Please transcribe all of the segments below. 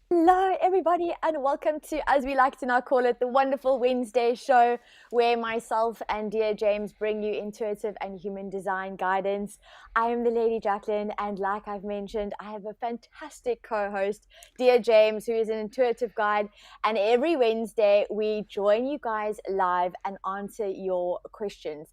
Hello, everybody, and welcome to, as we like to now call it, the Wonderful Wednesday show, where myself and Dear James bring you intuitive and human design guidance. I am the Lady Jaclyn, and like I've mentioned, I have a fantastic co-host, Dear James, who is an intuitive guide. And every Wednesday, we join you guys live and answer your questions.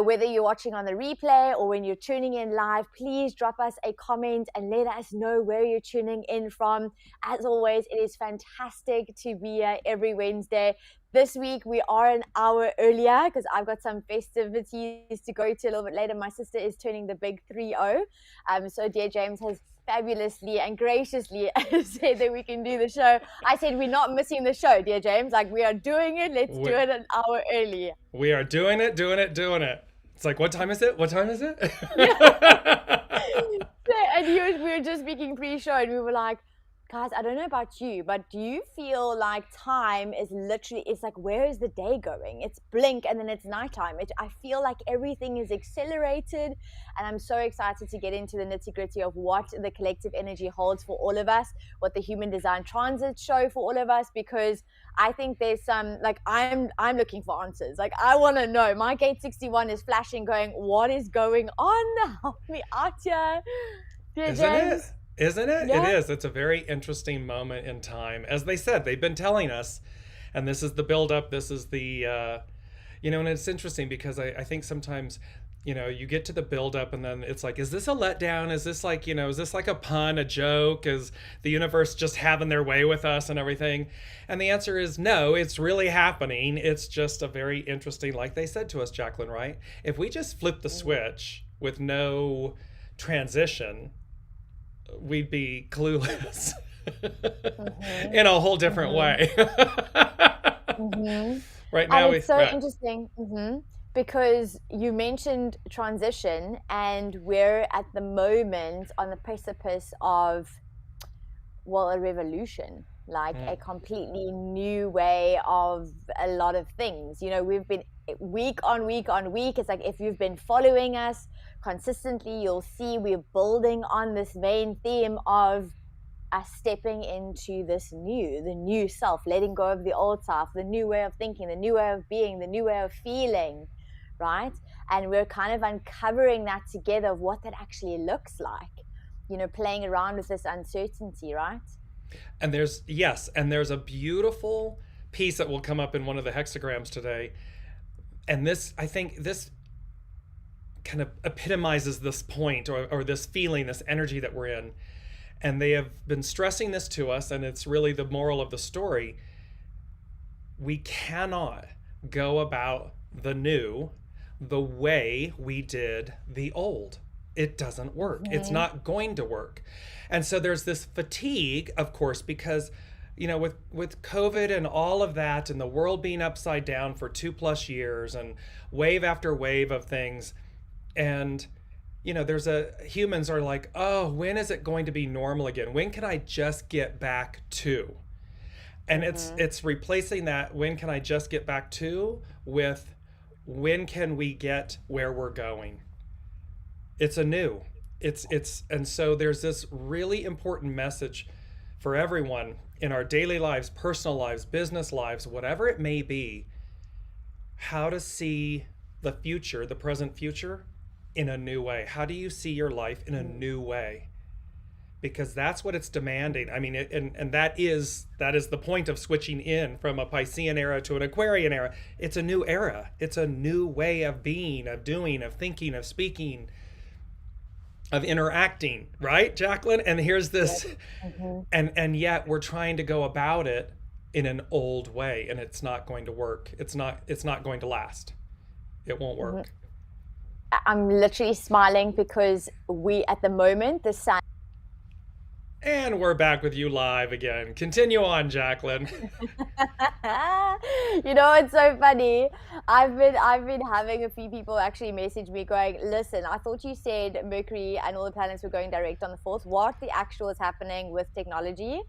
Whether you're watching on the replay or when you're tuning in live, please drop us a comment and let us know where you're tuning in from. As always, it is fantastic to be here every Wednesday. This week we are an hour earlier because I've got some festivities to go to a little bit later. My sister is turning the big 3-0. So Dear James has fabulously and graciously said that we can do the show. I said we're not missing the show, Dear James. Like, we are doing it. Let's do it an hour early. We are doing it. It's like, what time is it? What time is it? Yeah. And we were just speaking pre-show, and we were like, guys, I don't know about you, but do you feel like time is literally, it's like, where is the day going? It's blink and then it's nighttime. I feel like everything is accelerated, and I'm so excited to get into the nitty-gritty of what the collective energy holds for all of us, what the human design transits show for all of us, because I think there's some, like, I'm looking for answers. Like, I want to know. My gate 61 is flashing, going, what is going on? Help me out here. Dear Isn't it? James. Isn't it? Yeah. It is. It's a very interesting moment in time. As they said, they've been telling us, and this is the buildup. This is and it's interesting because I think sometimes, you get to the buildup and then it's like, is this a letdown? Is this like, is this like a pun, a joke? Is the universe just having their way with us and everything? And the answer is no, it's really happening. It's just a very interesting, like they said to us, Jaclyn, right? If we just flip the switch with no transition, we'd be clueless in a whole different way. Right now, And it's so interesting because you mentioned transition, and we're at the moment on the precipice of, well, a revolution, like a completely new way of a lot of things. We've been week on week on week. It's like, if you've been following us consistently, you'll see we're building on this main theme of us stepping into the new self, letting go of the old self, the new way of thinking, the new way of being, the new way of feeling, right? And we're kind of uncovering that together, of what that actually looks like, playing around with this uncertainty, right? And there's a beautiful piece that will come up in one of the hexagrams today. And I think this kind of epitomizes this point, or this feeling, this energy that we're in. And they have been stressing this to us, and it's really the moral of the story. We cannot go about the new the way we did the old. It doesn't work. It's not going to work. And so there's this fatigue, of course, because with COVID and all of that, and the world being upside down for 2+ years, and wave after wave of things, and humans are like, oh, when is it going to be normal again? When can I just get back to? And it's replacing that, when can I just get back to, with when can we get where we're going? It's anew. And so there's this really important message for everyone in our daily lives, personal lives, business lives, whatever it may be, how to see the future, the present future, in a new way. How do you see your life in a new way? Because that's what it's demanding. I mean, and that is the point of switching in from a Piscean era to an Aquarian era. It's a new era. It's a new way of being, of doing, of thinking, of speaking, of interacting, right, Jaclyn? And here's this, and yet we're trying to go about it in an old way, and it's not going to work. It's not going to last. It won't work. I'm literally smiling because at the moment, the sun. And we're back with you live again. Continue on, Jaclyn. It's so funny. I've been having a few people actually message me going, listen, I thought you said Mercury and all the planets were going direct on the 4th. What the actual is happening with technology?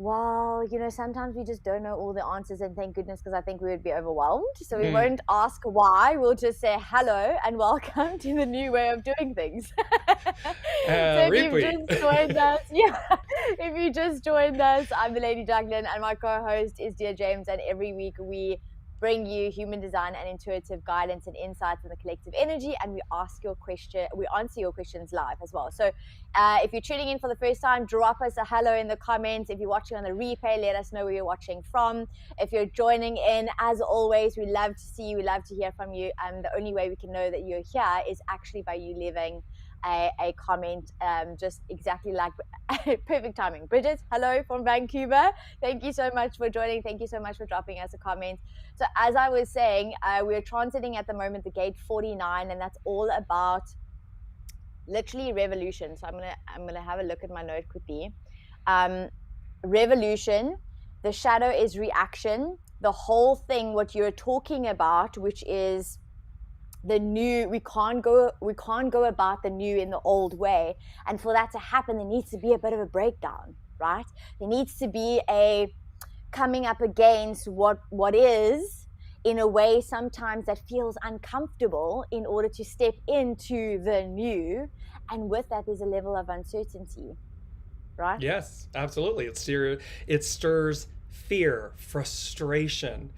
Well, sometimes we just don't know all the answers, and thank goodness, because I think we would be overwhelmed. So we Mm. won't ask why. We'll just say hello and welcome to the new way of doing things. So if you've Repeat. just joined us, if you just joined us, I'm the Lady Jaclyn, and my co-host is Dear James, and every week we bring you human design and intuitive guidance and insights in the collective energy, and we answer your questions live as well. So if you're tuning in for the first time, drop us a hello in the comments. If you're watching on the replay, let us know where you're watching from. If you're joining in, as always, we love to see you, we love to hear from you, and the only way we can know that you're here is actually by you leaving a comment, just exactly like perfect timing. Bridget, hello from Vancouver. Thank you so much for joining. Thank you so much for dropping us a comment. So as I was saying, we're transiting at the moment the gate 49, and that's all about literally revolution. So I'm gonna have a look at my note quickly. Revolution, the shadow is reaction. The whole thing, what you're talking about, which is the new, we can't go about the new in the old way, and for that to happen there needs to be a bit of a breakdown, right? There needs to be a coming up against what is in a way sometimes that feels uncomfortable in order to step into the new, and with that there's a level of uncertainty, right? Yes, absolutely. It stirs fear, frustration,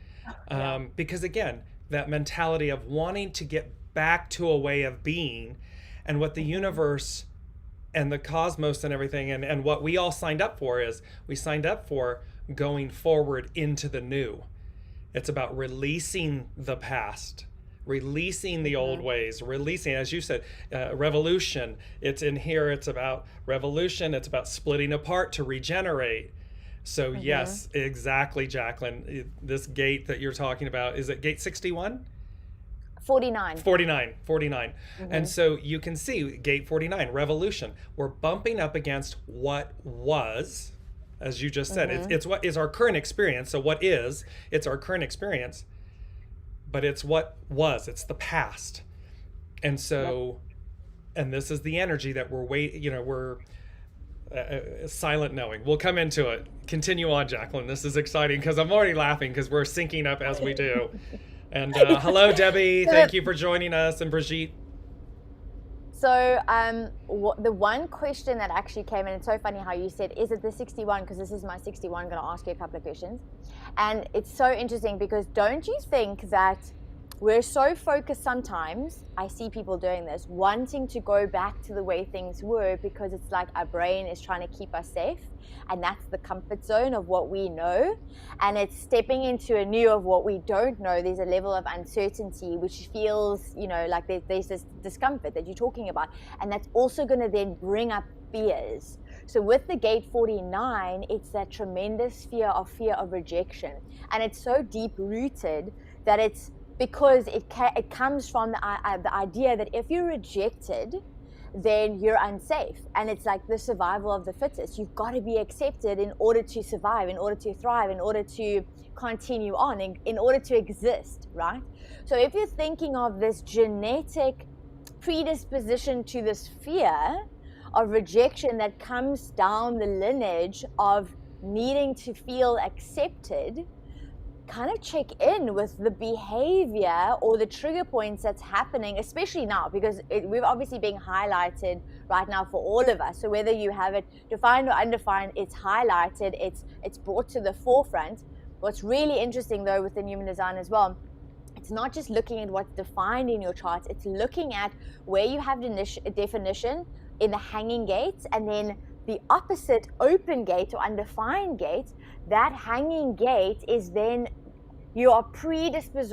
because again, that mentality of wanting to get back to a way of being, and what the universe and the cosmos and everything, and what we all signed up for is we signed up for going forward into the new. It's about releasing the past, releasing the old ways, releasing, as you said, revolution. It's in here. It's about revolution. It's about splitting apart to regenerate. So yes, exactly, Jaclyn. This gate that you're talking about, is it gate 61? 49. 49. And so you can see gate 49, revolution. We're bumping up against what was, as you just said. It's what is our current experience. So what is, it's our current experience, but it's what was, it's the past. And so, and this is the energy that we're silent knowing. We'll come into it. Continue on, Jaclyn. This is exciting because I'm already laughing because we're syncing up as we do. And hello, Debbie. Thank you for joining us. And Brigitte. So the one question that actually came in, it's so funny how you said, is it the 61? Because this is my 61. I'm going to ask you a couple of questions. And it's so interesting because don't you think that we're so focused sometimes, I see people doing this, wanting to go back to the way things were because it's like our brain is trying to keep us safe. And that's the comfort zone of what we know. And it's stepping into a new of what we don't know. There's a level of uncertainty, which feels, like there's this discomfort that you're talking about. And that's also going to then bring up fears. So with the gate 49, it's that tremendous fear of rejection. And it's so deep rooted that it's because it comes from the idea that if you're rejected, then you're unsafe. And it's like the survival of the fittest. You've got to be accepted in order to survive, in order to thrive, in order to continue on, in order to exist, right? So if you're thinking of this genetic predisposition to this fear of rejection that comes down the lineage of needing to feel accepted, kind of check in with the behavior or the trigger points that's happening, especially now, because we're obviously being highlighted right now for all of us. So whether you have it defined or undefined, it's highlighted, it's brought to the forefront. What's really interesting though within human design as well, it's not just looking at what's defined in your charts, it's looking at where you have the definition in the hanging gates, and then the opposite open gate or undefined gate. That hanging gate is then you are predisposed.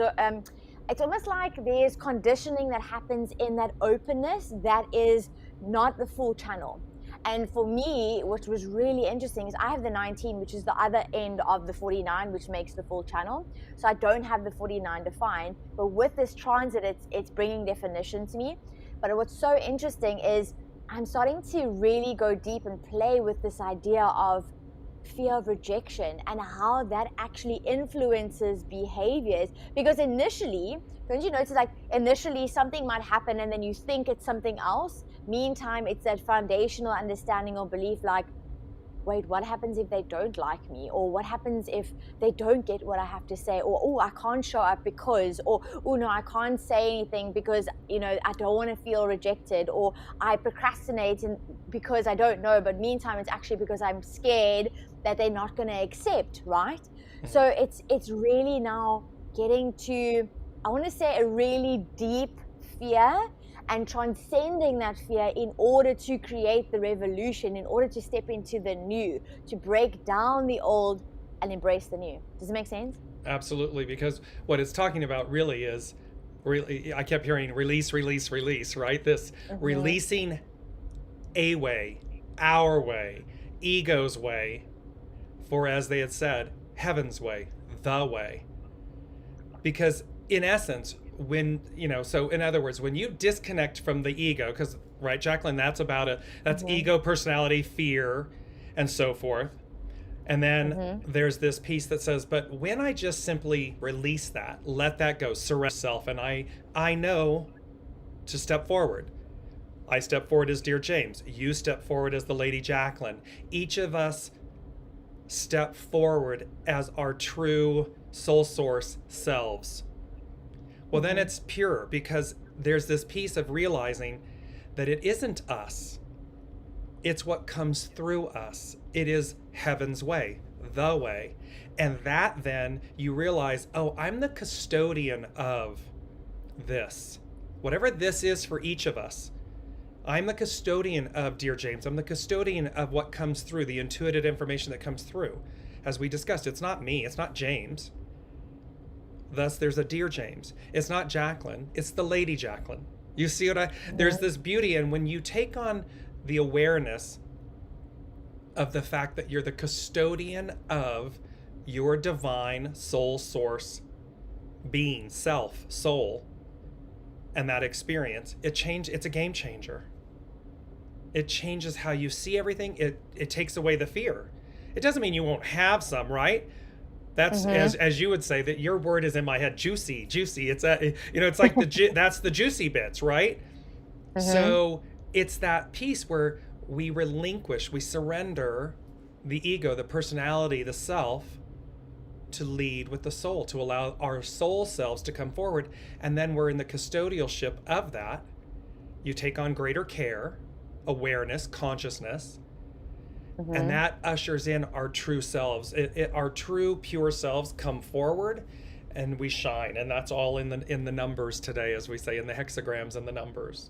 It's almost like there's conditioning that happens in that openness that is not the full channel. And for me, what was really interesting is I have the 19, which is the other end of the 49, which makes the full channel. So I don't have the 49 defined, but with this transit, it's bringing definition to me. But what's so interesting is I'm starting to really go deep and play with this idea of fear of rejection and how that actually influences behaviors. Because initially, don't you notice, like initially something might happen and then you think it's something else. Meantime, it's that foundational understanding or belief like, wait, what happens if they don't like me? Or what happens if they don't get what I have to say? Or, oh, I can't show up because, or, oh no, I can't say anything because, I don't want to feel rejected, or I procrastinate because I don't know, but meantime, it's actually because I'm scared that they're not going to accept, right? Mm-hmm. So it's really now getting to, I want to say, a really deep fear and transcending that fear in order to create the revolution, in order to step into the new, to break down the old and embrace the new. Does it make sense? Absolutely, because what it's talking about really is, I kept hearing release, release, release, right? This releasing a way, our way, ego's way, for as they had said, heaven's way, the way. Because in essence, so in other words, when you disconnect from the ego, because, right, Jaclyn, that's ego, personality, fear, and so forth. And then there's this piece that says, but when I just simply release that, let that go, surrender self, and I know to step forward. I step forward as Dear James. You step forward as the Lady Jaclyn. Each of us step forward as our true soul source selves. Well, then it's pure, because there's this piece of realizing that it isn't us. It's what comes through us. It is heaven's way, the way. And that then you realize, oh, I'm the custodian of this. Whatever this is for each of us. I'm the custodian of Dear James. I'm the custodian of what comes through, the intuitive information that comes through. As we discussed, it's not me, it's not James. Thus, there's a Dear James. It's not Jaclyn, it's the Lady Jaclyn. You see there's this beauty, and when you take on the awareness of the fact that you're the custodian of your divine soul source being, self, soul, and that experience, it's a game changer. It changes how you see everything. It takes away the fear. It doesn't mean you won't have some, right? That's as you would say, that your word is in my head, juicy. It's it's like that's the juicy bits, right? So it's that piece where we relinquish, we surrender the ego, the personality, the self, to lead with the soul, to allow our soul selves to come forward, and then we're in the custodialship of that. You take on greater care, awareness, consciousness. And that ushers in our true selves. Our true pure selves come forward, and we shine. And that's all in the numbers today, as we say, in the hexagrams and the numbers.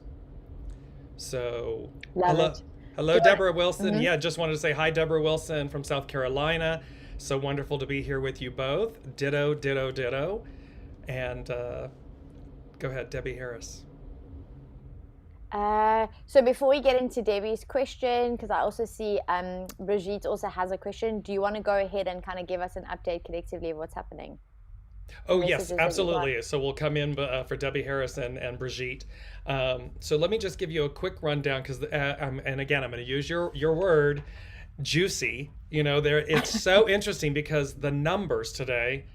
So, hello, Deborah Wilson. Yeah, just wanted to say hi, Deborah Wilson from South Carolina. So wonderful to be here with you both. Ditto, ditto, ditto. And go ahead, Debbie Harris. So before we get into Debbie's question, because I also see Brigitte also has a question, do you want to go ahead and kind of give us an update collectively of what's happening? Oh, yes, absolutely. So we'll come in for Debbie Harris and Brigitte. So let me just give you a quick rundown, because and again, I'm going to use your word, juicy. It's so interesting because the numbers today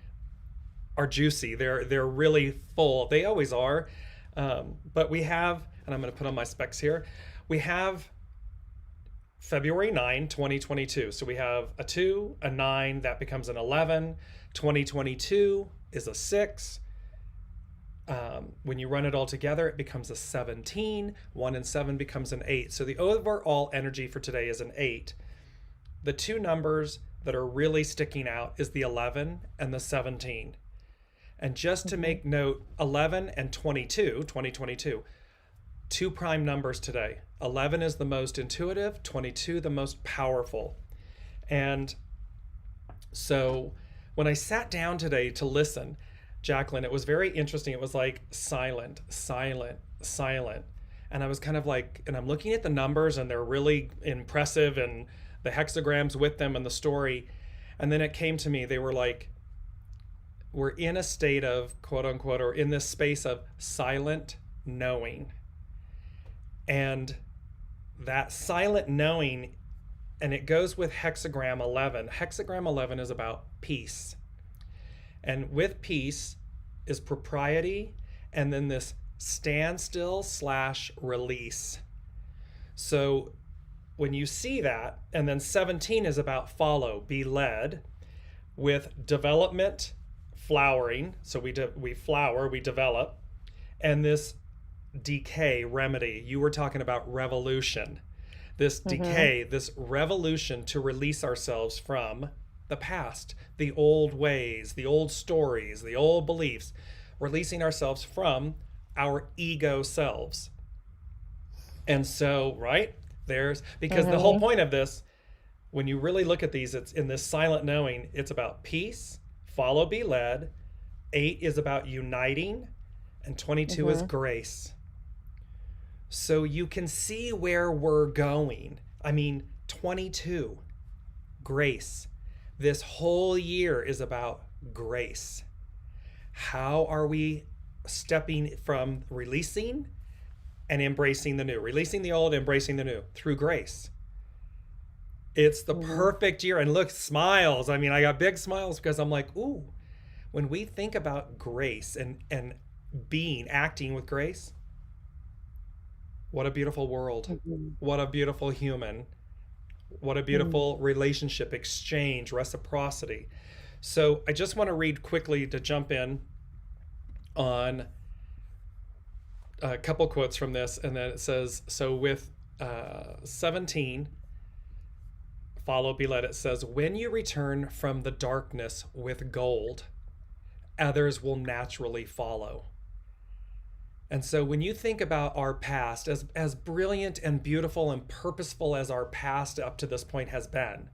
are juicy. They're really full. They always are. But we have, and I'm going to put on my specs here, we have February 9, 2022. So we have a 2, a 9, that becomes an 11. 2022 is a 6. When you run it all together, it becomes a 17. 1 and 7 becomes an 8. So the overall energy for today is an 8. The two numbers that are really sticking out is the 11 and the 17. And just to make note, 11 and 2022, two prime numbers today. 11 is the most intuitive, 22 the most powerful. And so when I sat down today to listen, Jaclyn, it was very interesting. It was like silent, silent, silent. And I was kind of like, and I'm looking at the numbers and they're really impressive, and the hexagrams with them and the story. And then it came to me, they were like, we're in a state of, quote unquote, or in this space of silent knowing. And that silent knowing, and it goes with hexagram 11. Hexagram 11 is about peace. And with peace is propriety, and then this standstill / release. So when you see that, and then 17 is about follow, be led, with development, flowering. So we flower, we develop, and this decay, remedy. You were talking about revolution. This decay, this revolution to release ourselves from the past, the old ways, the old stories, the old beliefs, releasing ourselves from our ego selves. And so, right, because the whole point of this, when you really look at these, it's in this silent knowing, it's about peace, follow, be led. 8 is about uniting, and 22 is grace. So you can see where we're going. I mean, 22, grace. This whole year is about grace. How are we stepping from releasing and embracing the new? Releasing the old, embracing the new through grace. It's the perfect year. And look, smiles. I mean, I got big smiles because I'm like, ooh, when we think about grace and acting with grace, what a beautiful world. What a beautiful human. What a beautiful relationship, exchange, reciprocity. So I just want to read quickly to jump in on a couple quotes from this. And then it says, so with 17, follow, be led, it says, when you return from the darkness with gold, others will naturally follow. And so when you think about our past, as brilliant and beautiful and purposeful as our past up to this point has been,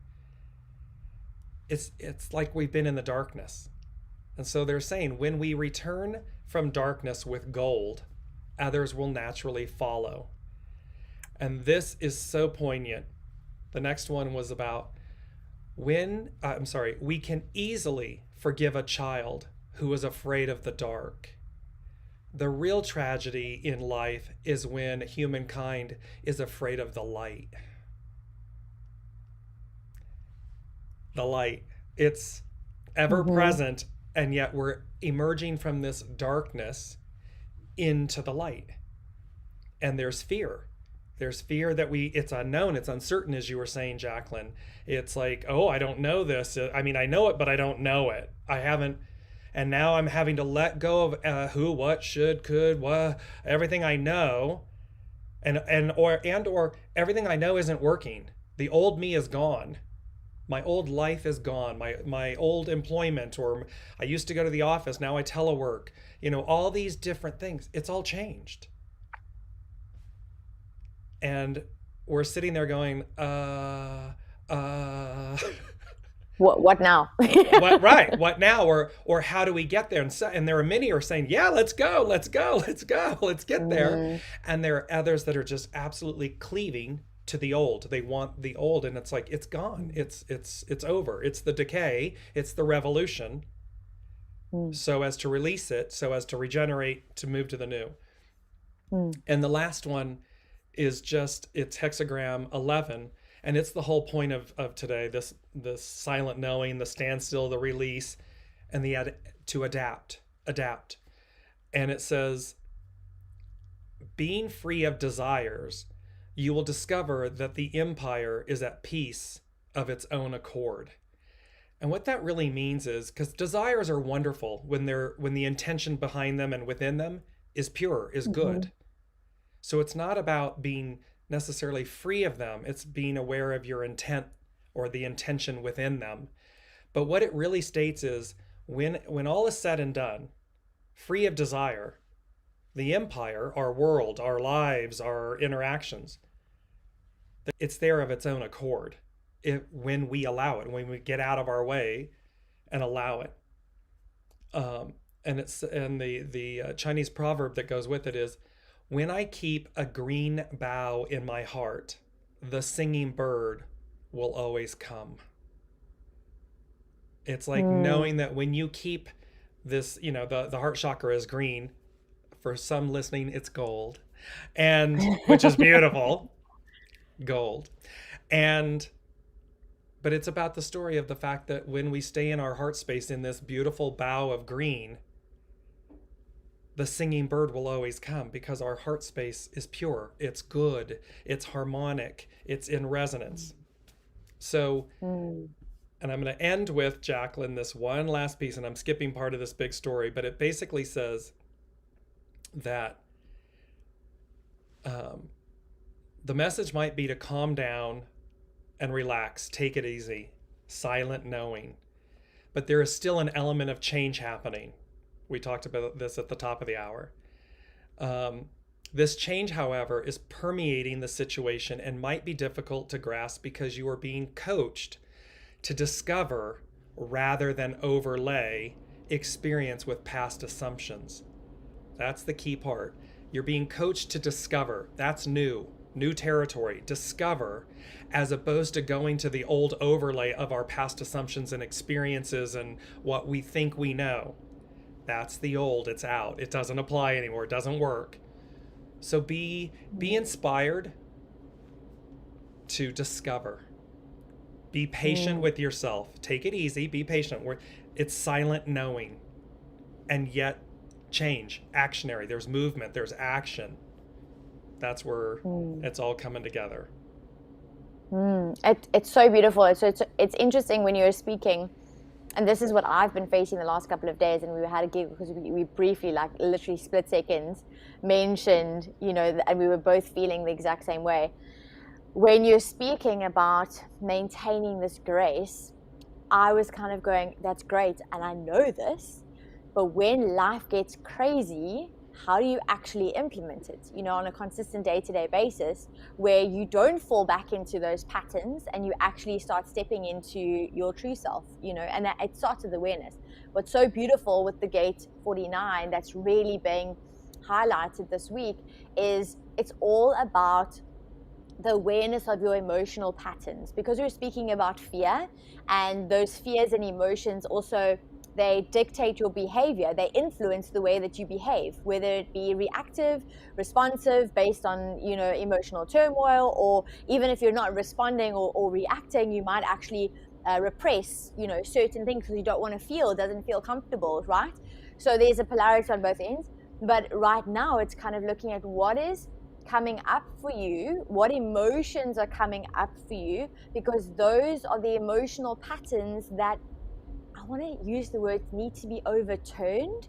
it's like we've been in the darkness. And so they're saying when we return from darkness with gold, others will naturally follow. And this is so poignant. The next one was about we can easily forgive a child who is afraid of the dark. The real tragedy in life is when humankind is afraid of the light. The light. It's ever present, and yet we're emerging from this darkness into the light. And there's fear. There's fear that it's unknown, it's uncertain, as you were saying, Jaclyn. It's like, oh, I don't know this. I mean, I know it, but I don't know it. I haven't. And now I'm having to let go of who, what, should, could, what, everything I know, or everything I know isn't working. The old me is gone. My old life is gone. My old employment, or I used to go to the office, now I telework. All these different things. It's all changed. And we're sitting there going, What now? What now? Or how do we get there? And there are many who are saying, yeah, let's go, let's get there. And there are others that are just absolutely cleaving to the old. They want the old, and it's like, it's gone. It's over. It's the decay. It's the revolution. So as to release it, so as to regenerate, to move to the new. And the last one is it's hexagram 11. And it's the whole point of today, this silent knowing, the standstill, the release, and to adapt. And it says, being free of desires, you will discover that the empire is at peace of its own accord. And what that really means is, because desires are wonderful when the intention behind them and within them is pure, is good. So it's not about being necessarily free of them. It's being aware of your intent or the intention within them. But what it really states is, when all is said and done, free of desire, the empire, our world, our lives, our interactions, it's there of its own accord when we allow it, when we get out of our way and allow it. And the Chinese proverb that goes with it is, when I keep a green bough in my heart, the singing bird will always come. It's like knowing that when you keep this, the heart chakra is green. For some listening, it's gold, and which is beautiful, gold. But it's about the story of the fact that when we stay in our heart space in this beautiful bough of green, the singing bird will always come because our heart space is pure. It's good. It's harmonic. It's in resonance. So, and I'm going to end with, Jaclyn, this one last piece, and I'm skipping part of this big story, but it basically says that the message might be to calm down and relax, take it easy, silent knowing. But there is still an element of change happening. We talked about this at the top of the hour. This change, however, is permeating the situation and might be difficult to grasp because you are being coached to discover rather than overlay experience with past assumptions. That's the key part. You're being coached to discover. That's new territory. Discover, as opposed to going to the old overlay of our past assumptions and experiences and what we think we know. That's the old. It's out. It doesn't apply anymore. It doesn't work. So be inspired to discover. Be patient with yourself. Take it easy. Be patient. It's silent knowing, and yet change, actionary. There's movement. There's action. That's where it's all coming together. It's so beautiful. It's interesting when you were speaking, and this is what I've been facing the last couple of days, and we had a gig because we briefly, like literally split seconds, mentioned, and we were both feeling the exact same way. When you're speaking about maintaining this grace, I was kind of going, that's great, and I know this, but when life gets crazy, how do you actually implement it, on a consistent day-to-day basis, where you don't fall back into those patterns and you actually start stepping into your true self, and that it starts with awareness. What's so beautiful with the Gate 49 that's really being highlighted this week is it's all about the awareness of your emotional patterns, because we're speaking about fear, and those fears and emotions also, they dictate your behavior. They influence the way that you behave, whether it be reactive, responsive, based on, emotional turmoil, or even if you're not responding or reacting, you might actually repress, certain things because you don't want to feel, it doesn't feel comfortable, right? So there's a polarity on both ends. But right now it's kind of looking at what is coming up for you, what emotions are coming up for you, because those are the emotional patterns that, I want to use the word, need to be overturned,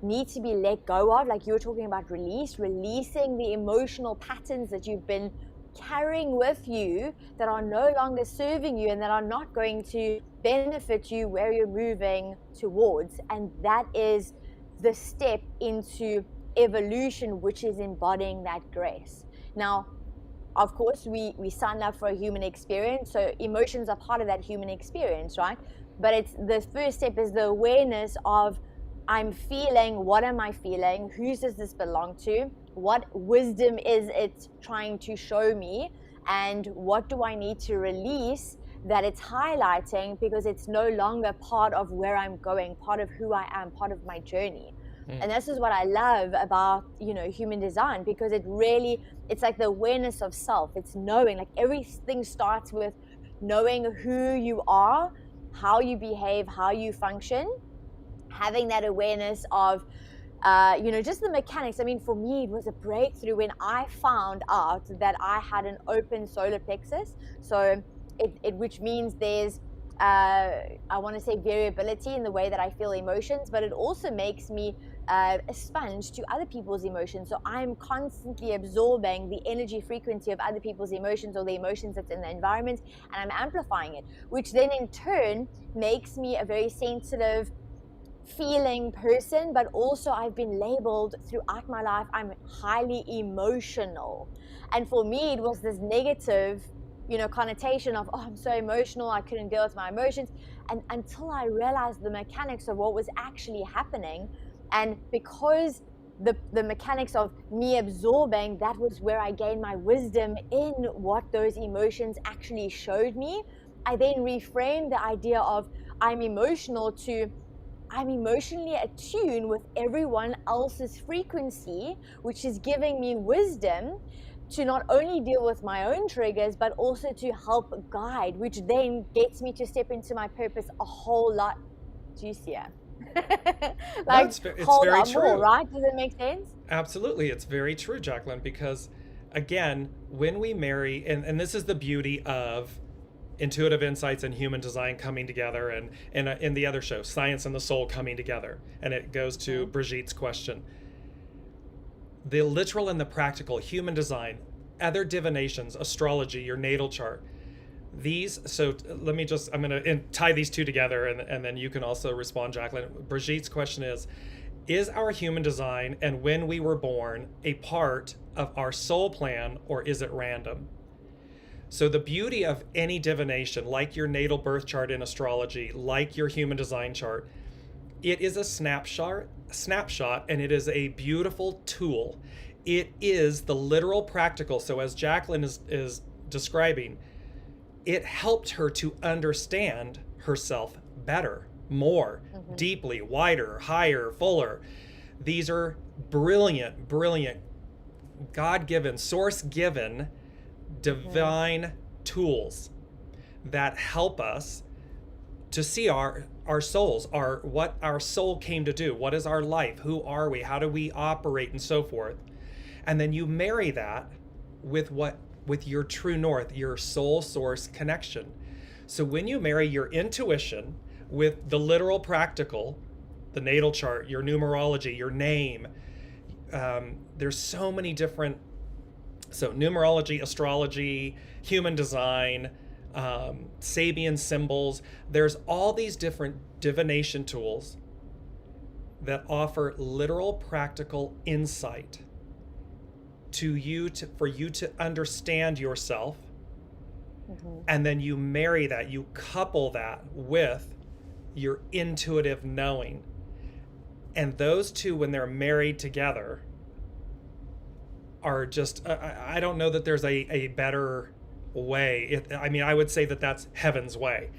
need to be let go of. Like you were talking about releasing the emotional patterns that you've been carrying with you that are no longer serving you and that are not going to benefit you where you're moving towards. And that is the step into evolution, which is embodying that grace. Now, of course, we sign up for a human experience, so emotions are part of that human experience, right? But it's the first step is the awareness of, I'm feeling, what am I feeling? Who does this belong to? What wisdom is it trying to show me? And what do I need to release that it's highlighting, because it's no longer part of where I'm going, part of who I am, part of my journey. And this is what I love about, human design, because it's like the awareness of self. It's knowing, like everything starts with knowing who you are, how you behave, how you function, having that awareness of, just the mechanics. I mean, for me, it was a breakthrough when I found out that I had an open solar plexus. So which means there's, I want to say, variability in the way that I feel emotions, but it also makes me a sponge to other people's emotions. So I'm constantly absorbing the energy frequency of other people's emotions, or the emotions that's in the environment, and I'm amplifying it, which then in turn makes me a very sensitive feeling person. But also I've been labeled throughout my life, I'm highly emotional. And for me, it was this negative connotation of, oh, I'm so emotional, I couldn't deal with my emotions. And until I realized the mechanics of what was actually happening, and because the mechanics of me absorbing, that was where I gained my wisdom in what those emotions actually showed me. I then reframed the idea of I'm emotional to, I'm emotionally attuned with everyone else's frequency, which is giving me wisdom to not only deal with my own triggers, but also to help guide, which then gets me to step into my purpose a whole lot juicier. No, Like, it's hold very on more, true. right? Does it make sense? Absolutely, it's very true, Jacqueline, because again, when we marry, and this is the beauty of intuitive insights and human design coming together, and in the other show, Science and the Soul coming together, and it goes to Brigitte's question. The literal and the practical, human design, other divinations, astrology, your natal chart, these, so let me just, I'm going to tie these two together, and then you can also respond, Jacqueline. Brigitte's question is our human design and when we were born a part of our soul plan, or is it random? So the beauty of any divination, like your natal birth chart in astrology, like your human design chart, it is a snapshot, and it is a beautiful tool. It is the literal practical. So as Jacqueline is describing, it helped her to understand herself better, more, deeply, wider, higher, fuller. These are brilliant, brilliant, God-given, source-given, divine tools that help us to see our souls, what our soul came to do, what is our life, who are we, how do we operate, and so forth. And then you marry that with your true north, your soul source connection. So when you marry your intuition with the literal practical, the natal chart, your numerology, your name, there's so many different, so numerology, astrology, human design, Sabian symbols, there's all these different divination tools that offer literal practical insight to you, for you to understand yourself. And then you marry that, you couple that with your intuitive knowing, and those two, when they're married together, are just, I don't know that there's a better way. I mean, I would say that that's heaven's way,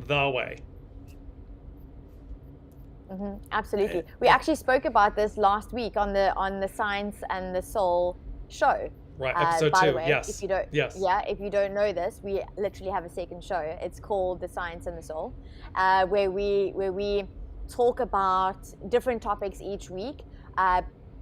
the way. Absolutely. We actually spoke about this last week on the Science and the Soul show. Right, episode by 2. the way, Yes. if you don't, yes. yeah, if you don't know this, we literally have a second show. It's called The Science and the Soul, where we talk about different topics each week,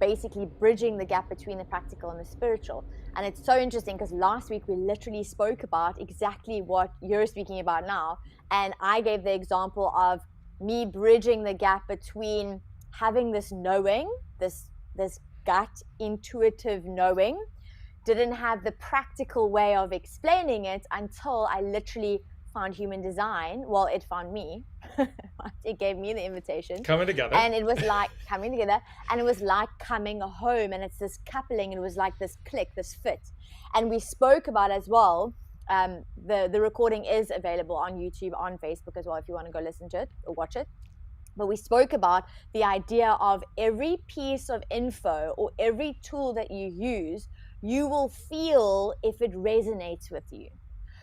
basically bridging the gap between the practical and the spiritual. And it's so interesting because last week we literally spoke about exactly what you're speaking about now, and I gave the example of me bridging the gap between having this knowing, this gut intuitive knowing, didn't have the practical way of explaining it until I literally found human design. Well, it found me. It gave me the invitation. Coming together. And it was like coming together, and it was like coming home, and it's this coupling, and it was like this click, this fit. And we spoke about as well, the recording is available on YouTube, on Facebook as well, if you want to go listen to it or watch it. But we spoke about the idea of every piece of info or every tool that you use, you will feel if it resonates with you.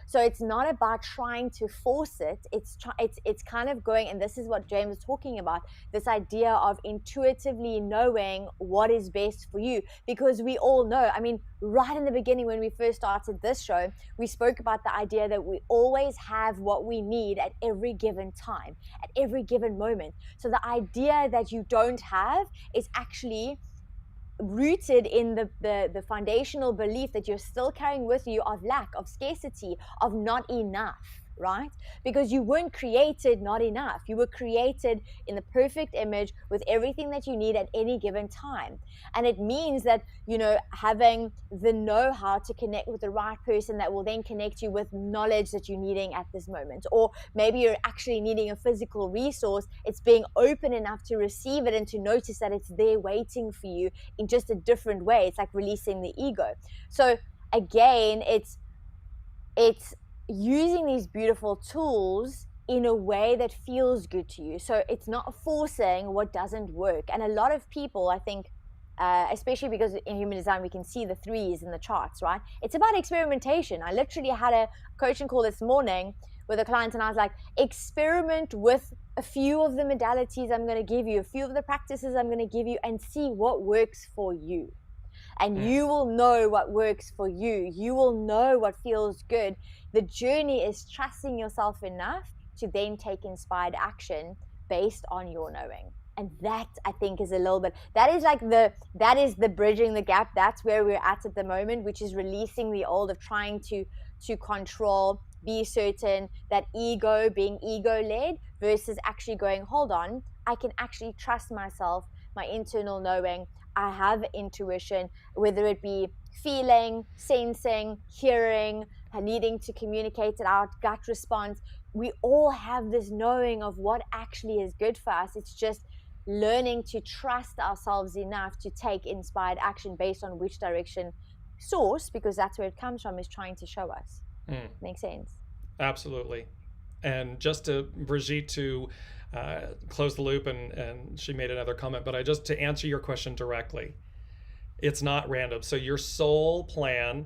So it's not about trying to force it. It's kind of going, and this is what James was talking about, this idea of intuitively knowing what is best for you. Because we all know, I mean, right in the beginning when we first started this show, we spoke about the idea that we always have what we need at every given time, at every given moment. So the idea that you don't have is actually rooted in the foundational belief that you're still carrying with you of lack, of scarcity, of not enough, right? Because you weren't created not enough. You were created in the perfect image with everything that you need at any given time. And it means that, you know, having the know-how to connect with the right person that will then connect you with knowledge that you're needing at this moment. Or maybe you're actually needing a physical resource. It's being open enough to receive it and to notice that it's there waiting for you in just a different way. It's like releasing the ego. So again, it's using these beautiful tools in a way that feels good to you. So it's not forcing what doesn't work. And a lot of people, I think, especially because in human design we can see the threes in the charts, right? It's about experimentation. I literally had a coaching call this morning with a client, and I was like, experiment with a few of the modalities I'm going to give you, a few of the practices I'm going to give you, and see what works for you. And you will know what works for you. You will know what feels good. The journey is trusting yourself enough to then take inspired action based on your knowing. And that, I think, is a little bit, that is the bridging the gap. That's where we're at the moment, which is releasing the old of trying to control, be certain, that ego, being ego led, versus actually going, hold on, I can actually trust myself, my internal knowing. I have intuition, whether it be feeling, sensing, hearing, needing to communicate it out, gut response. We all have this knowing of what actually is good for us. It's just learning to trust ourselves enough to take inspired action based on which direction source, because that's where it comes from, is trying to show us. Makes sense? Absolutely. And just to Brigitte, to close the loop, and she made another comment, but to answer your question directly, it's not random. So your soul plan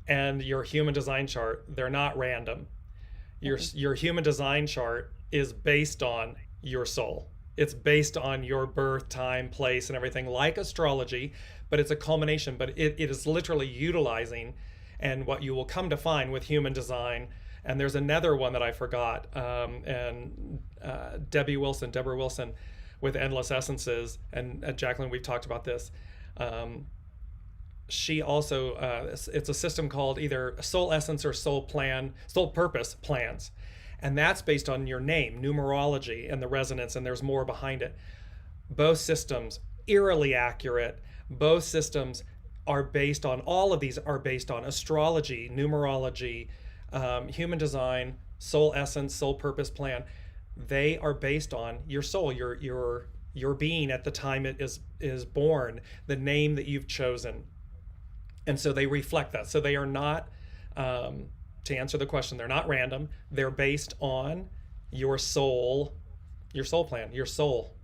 and your human design chart, they're not random. Your human design chart is based on your soul. It's based on your birth, time, place, and everything, like astrology, but it's a culmination. But it is literally utilizing, and what you will come to find with human design. And there's another one that I forgot, and Deborah Wilson with Endless Essences, and Jaclyn, we've talked about this. She also, it's a system called either Soul Essence or Soul Purpose plans. And that's based on your name, numerology, and the resonance, and there's more behind it. Both systems, eerily accurate. Both systems are based on, all of these are based on astrology, numerology, human design, soul essence, soul purpose plan. They are based on your soul, your being at the time it is born, the name that you've chosen. And so they reflect that. So they are not, to answer the question, they're not random. They're based on your soul plan, your soul.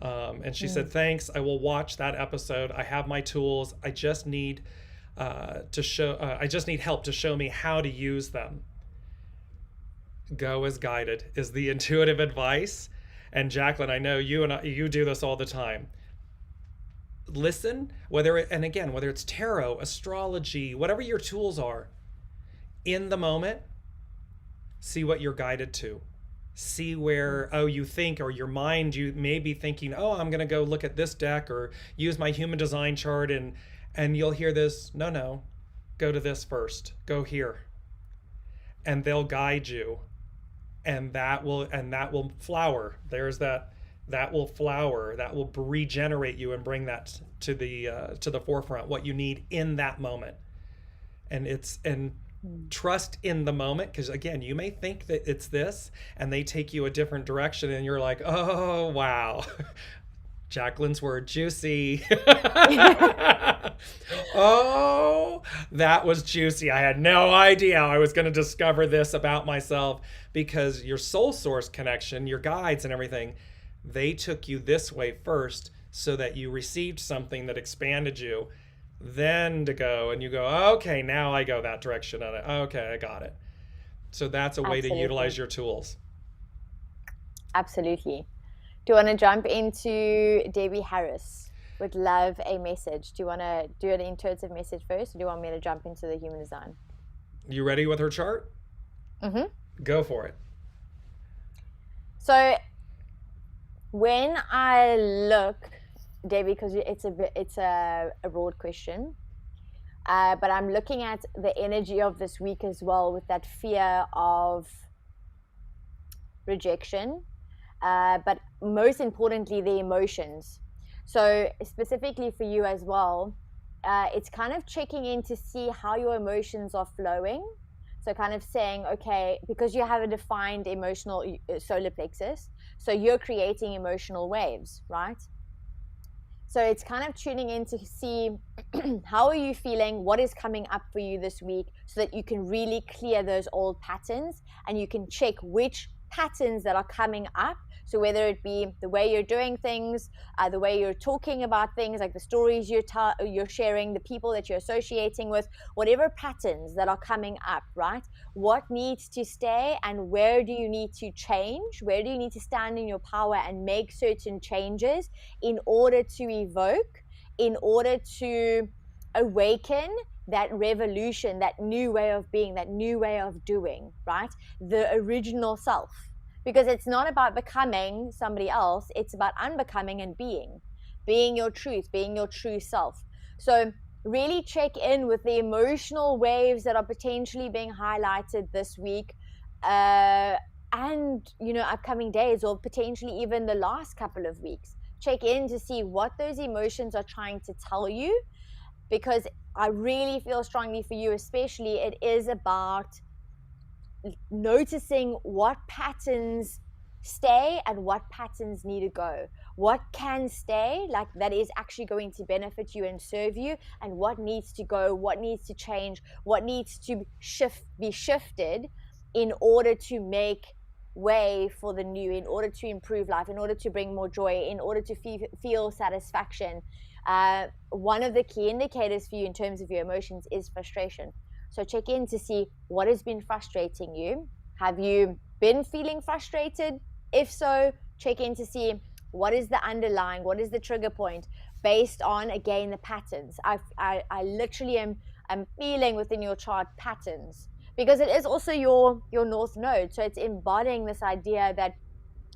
And she said, thanks, I will watch that episode. I have my tools. I just need help to show me how to use them. Go as guided is the intuitive advice. And Jaclyn, I know you do this all the time. Listen, whether it's tarot, astrology, whatever your tools are, in the moment, see what you're guided to. See where, you think, or your mind, you may be thinking, I'm going to go look at this deck or use my human design chart, and you'll hear this, no, go to this first, go here. And they'll guide you, and that will flower. There's that will flower, that will regenerate you and bring that to the forefront, what you need in that moment. And trust in the moment, because again, you may think that it's this, and they take you a different direction, and you're like, oh wow. Jaclyn's word, juicy. Oh, that was juicy. I had no idea I was going to discover this about myself, because your soul source connection, your guides and everything, they took you this way first so that you received something that expanded you, then to go and you go, okay, now I go that direction on it. Okay, I got it. So that's a way to utilize your tools. Absolutely. Do you want to jump into Debbie Harris? Would love a message. Do you want to do an intuitive message first, or do you want me to jump into the human design? You ready with her chart? Mm-hmm. Go for it. So when I look, Debbie, because it's a broad question, but I'm looking at the energy of this week as well, with that fear of rejection, but most importantly, the emotions. So specifically for you as well, it's kind of checking in to see how your emotions are flowing. So kind of saying, okay, because you have a defined emotional solar plexus, so you're creating emotional waves, right? So it's kind of tuning in to see how are you feeling, what is coming up for you this week, so that you can really clear those old patterns, and you can check which patterns that are coming up. So whether it be the way you're doing things, the way you're talking about things, like the stories you're sharing, the people that you're associating with, whatever patterns that are coming up, right? What needs to stay, and where do you need to change? Where do you need to stand in your power and make certain changes in order to evoke, in order to awaken that revolution, that new way of being, that new way of doing, right? The original self. because it's not about becoming somebody else. It's about unbecoming and being your truth, being your true self. So really check in with the emotional waves that are potentially being highlighted this week, and upcoming days, or potentially even the last couple of weeks. Check in to see what those emotions are trying to tell you, because I really feel strongly for you, especially, it is about noticing what patterns stay and what patterns need to go, what can stay, like that is actually going to benefit you and serve you, and what needs to go, what needs to change, what needs to be shifted in order to make way for the new, in order to improve life, in order to bring more joy, in order to feel satisfaction. One of the key indicators for you in terms of your emotions is frustration. So check in to see what has been frustrating you. Have you been feeling frustrated? If so, check in to see what is the underlying, what is the trigger point, based on, again, the patterns. I literally am feeling within your chart patterns, because it is also your north node. So it's embodying this idea that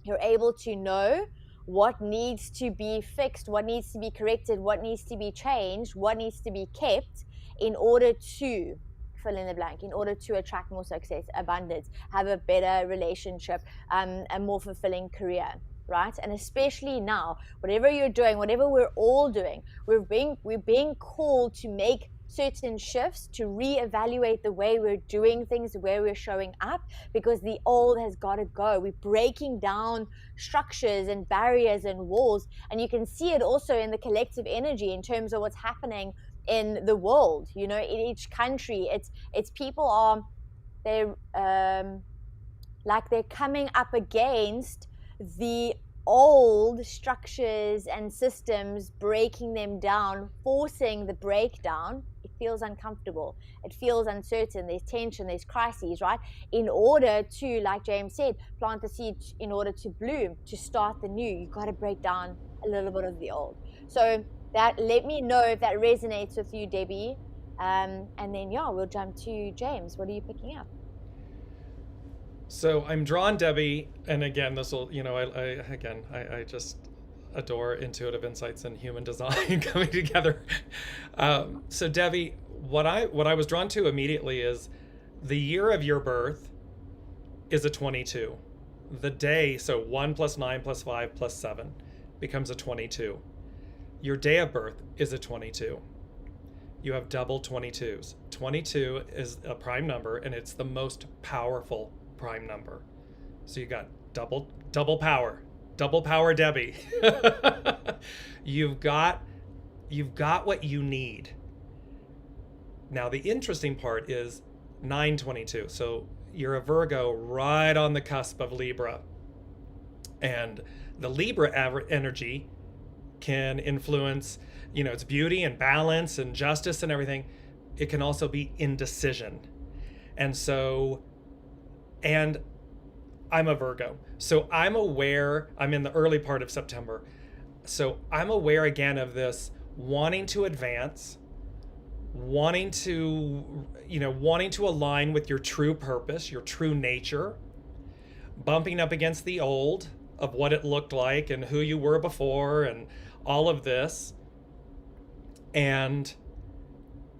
you're able to know what needs to be fixed, what needs to be corrected, what needs to be changed, what needs to be kept, in order to fill in the blank, in order to attract more success, abundance, have a better relationship, a more fulfilling career, right? And especially now, whatever you're doing, whatever we're all doing, we're being called to make certain shifts, to reevaluate the way we're doing things, the way we're showing up, because the old has got to go. We're breaking down structures and barriers and walls, and you can see it also in the collective energy in terms of what's happening in the world. In each country, it's people are, they're like they're coming up against the old structures and systems, breaking them down, forcing the breakdown. It feels uncomfortable, it feels uncertain, there's tension, there's crises, right? In order to, like James said, plant the seed, in order to bloom, to start the new, you've got to break down a little bit of the old. So that, let me know if that resonates with you, Debbie, and then we'll jump to James. What are you picking up? So I'm drawn, Debbie, and again, this will, I just adore intuitive insights and human design coming together. So Debbie, what I was drawn to immediately is the year of your birth is a 22. The day, so 1 plus 9 plus 5 plus 7 becomes a 22. Your day of birth is a 22. You have double 22s. 22 is a prime number, and it's the most powerful prime number. So you got double power, Debbie. You've got what you need. Now the interesting part is 922. So you're a Virgo right on the cusp of Libra, and the Libra energy can influence, it's beauty and balance and justice and everything. It can also be indecision. And I'm a Virgo. So I'm aware, I'm in the early part of September. So I'm aware again of this wanting to advance, wanting to align with your true purpose, your true nature, bumping up against the old of what it looked like and who you were before and all of this. And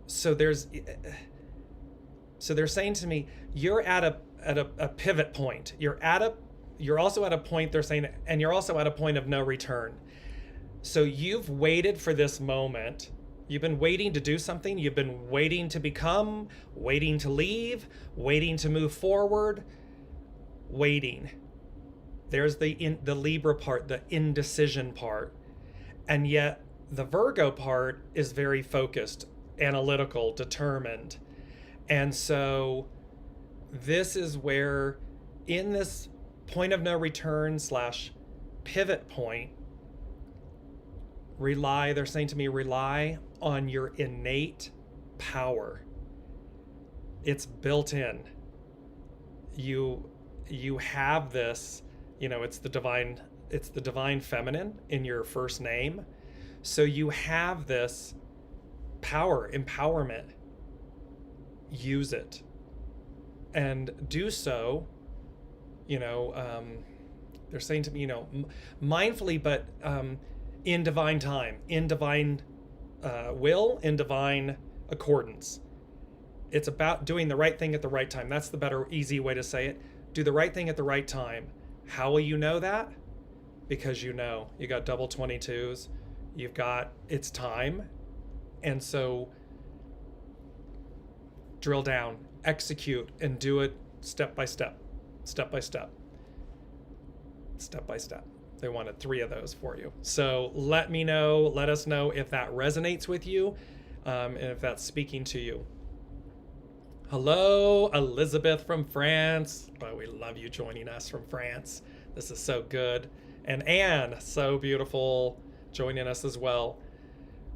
so they're saying to me, you're at a pivot point. You're also at a point, they're saying, and you're also at a point of no return. So you've waited for this moment. You've been waiting to do something. You've been waiting to become, waiting to leave, waiting to move forward, waiting. There's the Libra part, the indecision part. And yet the Virgo part is very focused, analytical, determined. And so this is where, in this point of no return / pivot point, they're saying to me, rely on your innate power. It's built in. You have this, it's the divine feminine in your first name. So you have this power, empowerment. Use it. And do so they're saying to me, mindfully, but in divine time, in divine will, in divine accordance. It's about doing the right thing at the right time. That's the better, easy way to say it. Do the right thing at the right time. How will you know that? Because you got double 22s, it's time. And so drill down, execute, and do it step by step, step by step, step by step. They wanted 3 of those for you. So let us know if that resonates with you, and if that's speaking to you. Hello, Elizabeth from France. Oh, we love you joining us from France. This is so good. And Anne, so beautiful, joining us as well.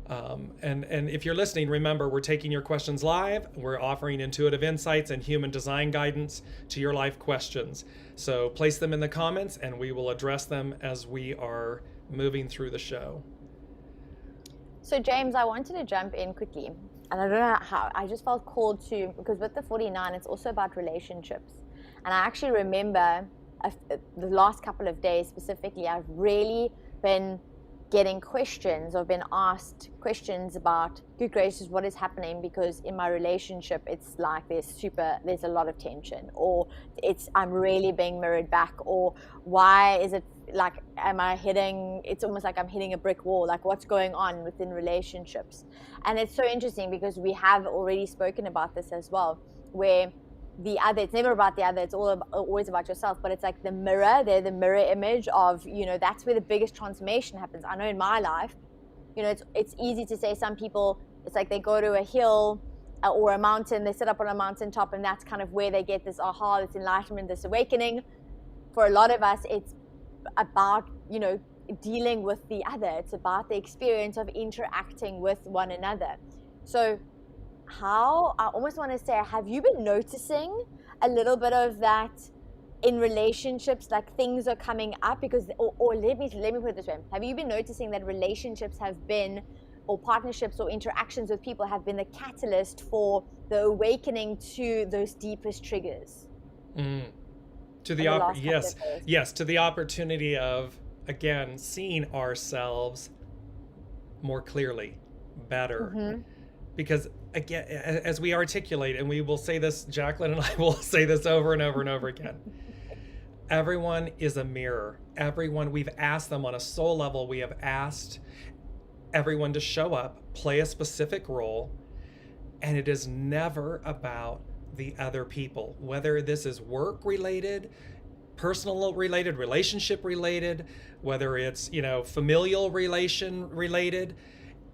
And if you're listening, remember, we're taking your questions live. We're offering intuitive insights and human design guidance to your life questions. So place them in the comments and we will address them as we are moving through the show. So James, I wanted to jump in quickly, and I don't know how, I just felt called to, because with the 49, it's also about relationships. And I actually remember the last couple of days specifically, I've really been getting questions or been asked questions about, good gracious, what is happening? Because in my relationship, it's like there's a lot of tension, or I'm really being mirrored back, or why is it like, it's almost like I'm hitting a brick wall, like what's going on within relationships? And it's so interesting because we have already spoken about this as well, where it's never about the other, it's always about yourself, but it's like the mirror, they're the mirror image of, that's where the biggest transformation happens. I know in my life, it's easy to say, some people, it's like they go to a hill or a mountain, they sit up on a mountaintop, and that's kind of where they get this aha, this enlightenment, this awakening. For a lot of us, it's about, dealing with the other. It's about the experience of interacting with one another. So I almost want to say, have you been noticing a little bit of that in relationships, like things are coming up? Because, or let me put it this way. Have you been noticing that relationships have been, or partnerships or interactions with people have been the catalyst for the awakening to those deepest triggers? To the yes, to the opportunity of, again, seeing ourselves more clearly, better. Mm-hmm. Because again, as we articulate, and we will say this, Jaclyn and I will say this over and over and over again, everyone is a mirror. Everyone, we've asked them on a soul level, we have asked everyone to show up, play a specific role, and it is never about the other people, whether this is work related, personal related, relationship related, whether it's, familial relation related,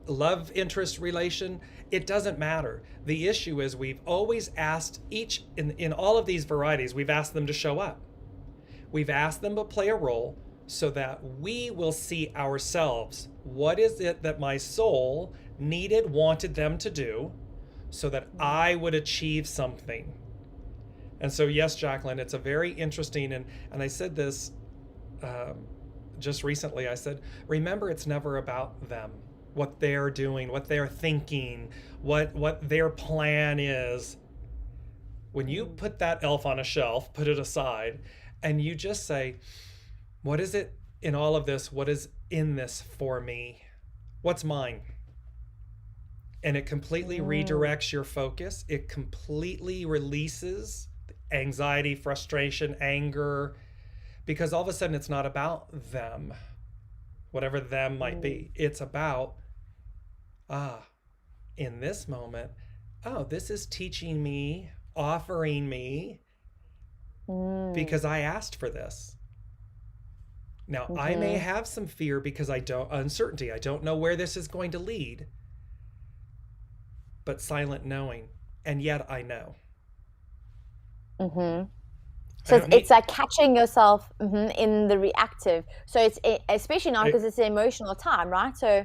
love interest relation, it doesn't matter. The issue is we've always asked each, in all of these varieties, we've asked them to show up. We've asked them to play a role so that we will see ourselves. What is it that my soul wanted them to do, so that I would achieve something? And so, yes, Jaclyn, it's a very interesting, and I said this just recently, I said, remember, it's never about them, what they're doing, what they're thinking, what their plan is. When you put that elf on a shelf, put it aside, and you just say, what is it in all of this? What is in this for me? What's mine? And it completely redirects your focus. It completely releases anxiety, frustration, anger, because all of a sudden it's not about them, whatever them might be. It's about, in this moment, this is teaching me, offering me, because I asked for this. Now, I may have some fear because uncertainty. I don't know where this is going to lead, but silent knowing, and yet I know. So it's like catching yourself in the reactive. So it's especially now because it's an emotional time, right? So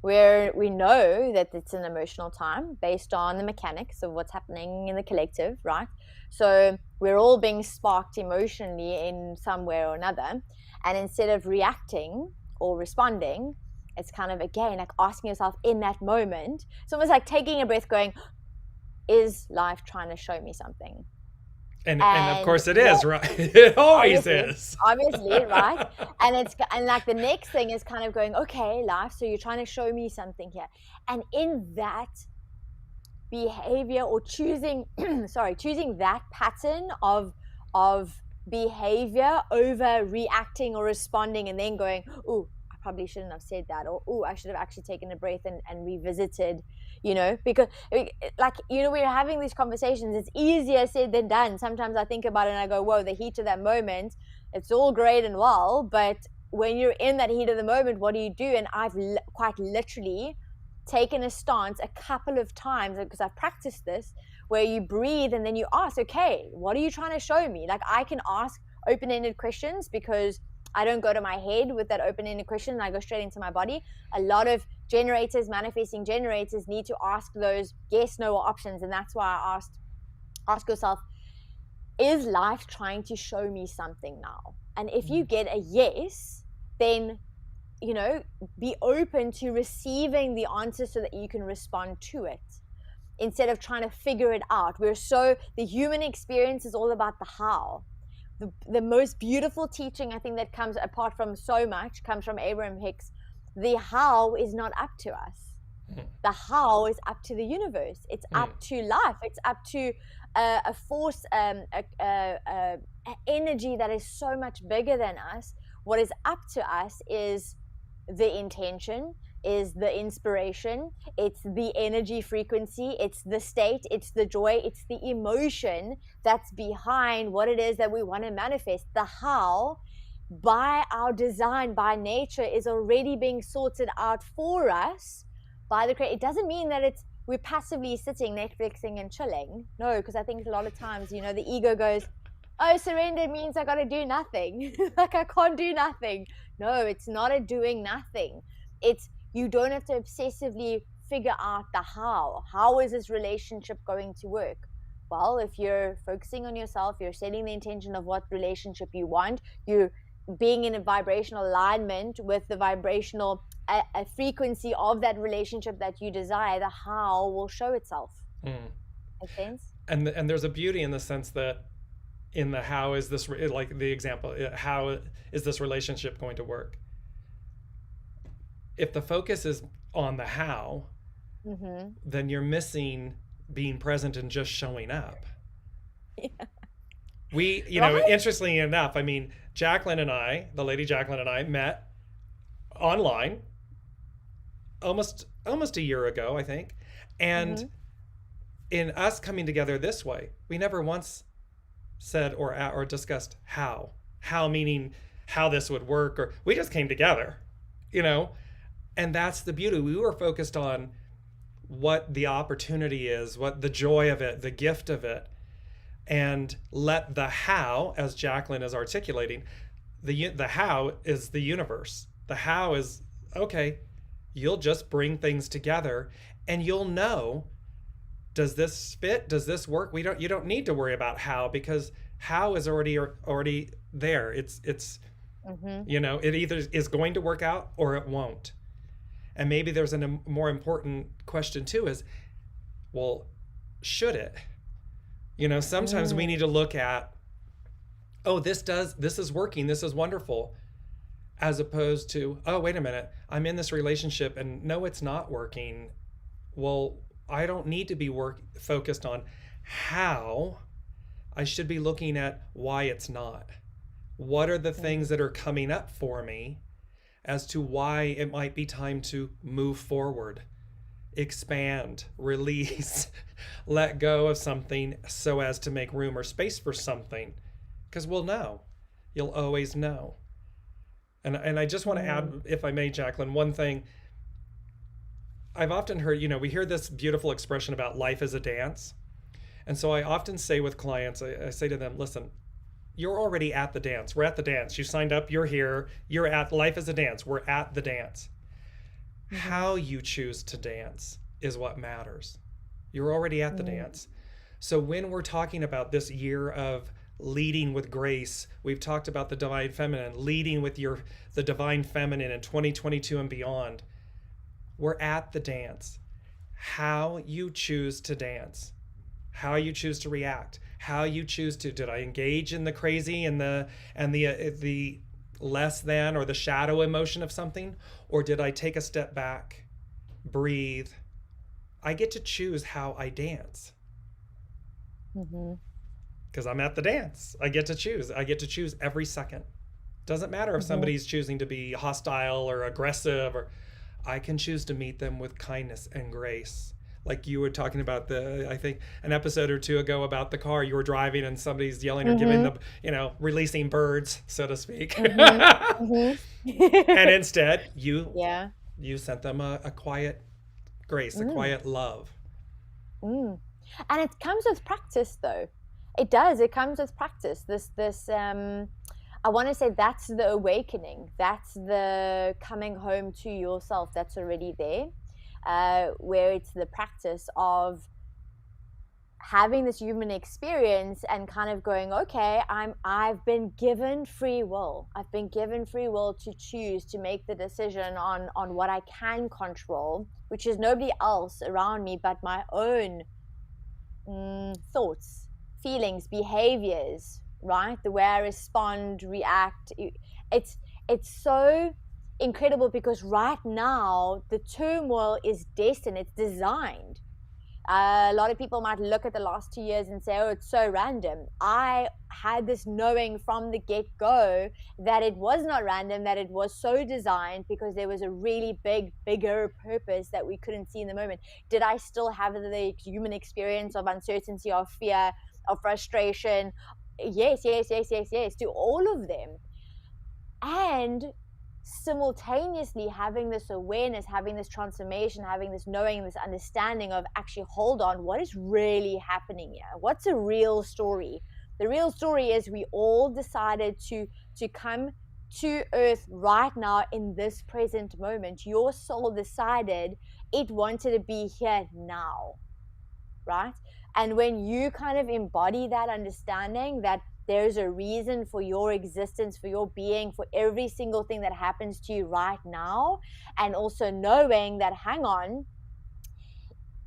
we know that it's an emotional time based on the mechanics of what's happening in the collective, right? So we're all being sparked emotionally in some way or another. And instead of reacting or responding, it's kind of, again, like asking yourself in that moment. It's almost like taking a breath, going, is life trying to show me something? And of And course it is, right? It always obviously, is. obviously, right? And like the next thing is kind of going, okay, life, so you're trying to show me something here. And in that behavior, or choosing choosing that pattern of behavior over reacting or responding, and then going, oh, I probably shouldn't have said that, or oh, I should have actually taken a breath and revisited, because like, we're having these conversations, it's easier said than done. Sometimes I think about it and I go, whoa, the heat of that moment, it's all great and well, but when you're in that heat of the moment, what do you do? And I've quite literally taken a stance a couple of times, because I've practiced this, where you breathe and then you ask, okay, what are you trying to show me? Like, I can ask open-ended questions because I don't go to my head with that open-ended question, and I go straight into my body. A lot of manifesting generators need to ask those yes, no, or options. And that's why I ask yourself, is life trying to show me something now? And if you get a yes, then be open to receiving the answer so that you can respond to it, instead of trying to figure it out. The human experience is all about the how. The most beautiful teaching, I think, that comes, apart from so much, comes from Abraham Hicks. The how is not up to us. The how is up to the universe. It's up to life. It's up to a force, energy that is so much bigger than us. What is up to us is the intention, is the inspiration, it's the energy frequency, it's the state, it's the joy, it's the emotion that's behind what it is that we want to manifest. The how, by our design, by nature, is already being sorted out for us by the creator. It doesn't mean that we're passively sitting Netflixing and chilling. No, because I think a lot of times, the ego goes, oh, surrender means I got to do nothing. Like, I can't do nothing. No, it's not a doing nothing. It's, you don't have to obsessively figure out the how. How is this relationship going to work? Well, if you're focusing on yourself, you're setting the intention of what relationship you want, you're being in a vibrational alignment with the vibrational a frequency of that relationship that you desire, the how will show itself. Make sense? And there's a beauty in the sense that in the how is this, like the example, how is this relationship going to work? If the focus is on the how, then you're missing being present and just showing up. Yeah. We, interestingly enough, I mean, Jaclyn and I, the lady Jaclyn and I, met online almost a year ago, I think. And in us coming together this way, we never once said or discussed how meaning how this would work, or we just came together, and that's the beauty. We were focused on what the opportunity is, what the joy of it, the gift of it, and let the how, as Jaclyn is articulating, the how is the universe. The how is, okay, you'll just bring things together and you'll know, does this fit? Does this work? You don't need to worry about how, because how is already there. It's it either is going to work out or it won't. And maybe there's a more important question too, is, well, should it? Sometimes we need to look at, oh, this is working, this is wonderful, as opposed to, oh, wait a minute, I'm in this relationship and no, it's not working. Well, I don't need to be focused on how. I should be looking at why it's not. What are the things that are coming up for me as to why it might be time to move forward, expand, release, let go of something so as to make room or space for something? Because we'll know. You'll always know. And I just want to add, if I may, Jaclyn, one thing. I've often heard, we hear this beautiful expression about life as a dance. And so I often say with clients, I say to them, listen, you're already at the dance. We're at the dance. You signed up, you're here, you're at life as a dance. We're at the dance. How you choose to dance is what matters. You're already at the dance. So when we're talking about this year of leading with grace, we've talked about the divine feminine, leading with the divine feminine in 2022 and beyond. We're at the dance. How you choose to dance, how you choose to react, how you choose to, did I engage in the crazy and the less than or the shadow emotion of something, or did I take a step back, breathe? I get to choose how I dance. Because I'm at the dance. I get to choose. I get to choose every second. Doesn't matter if somebody's choosing to be hostile or aggressive, or I can choose to meet them with kindness and grace. Like you were talking about I think an episode or two ago about the car you were driving and somebody's yelling or giving the, releasing birds, so to speak. And instead you sent them a quiet grace, a quiet love. And it comes with practice though. It does. It comes with practice. I want to say that's the awakening. That's the coming home to yourself that's already there, where it's the practice of having this human experience and kind of going, okay, I've been given free will. I've been given free will to choose, to make the decision on what I can control, which is nobody else around me but my own thoughts, feelings, behaviors, right? The way I respond, react. It's so incredible because right now the turmoil is destined, it's designed. A lot of people might look at the last 2 years and say, oh, it's so random. I had this knowing from the get-go that it was not random, that it was so designed because there was a really bigger purpose that we couldn't see in the moment. Did I still have the human experience of uncertainty, of fear, of frustration? Yes, to all of them. And simultaneously having this awareness, having this transformation, having this knowing, this understanding of actually, hold on, what is really happening here? What's a real story? The real story is we all decided to come to earth right now in this present moment. Your soul decided it wanted to be here now, right? And when you kind of embody that understanding that there's a reason for your existence, for your being, for every single thing that happens to you right now, and also knowing that, hang on,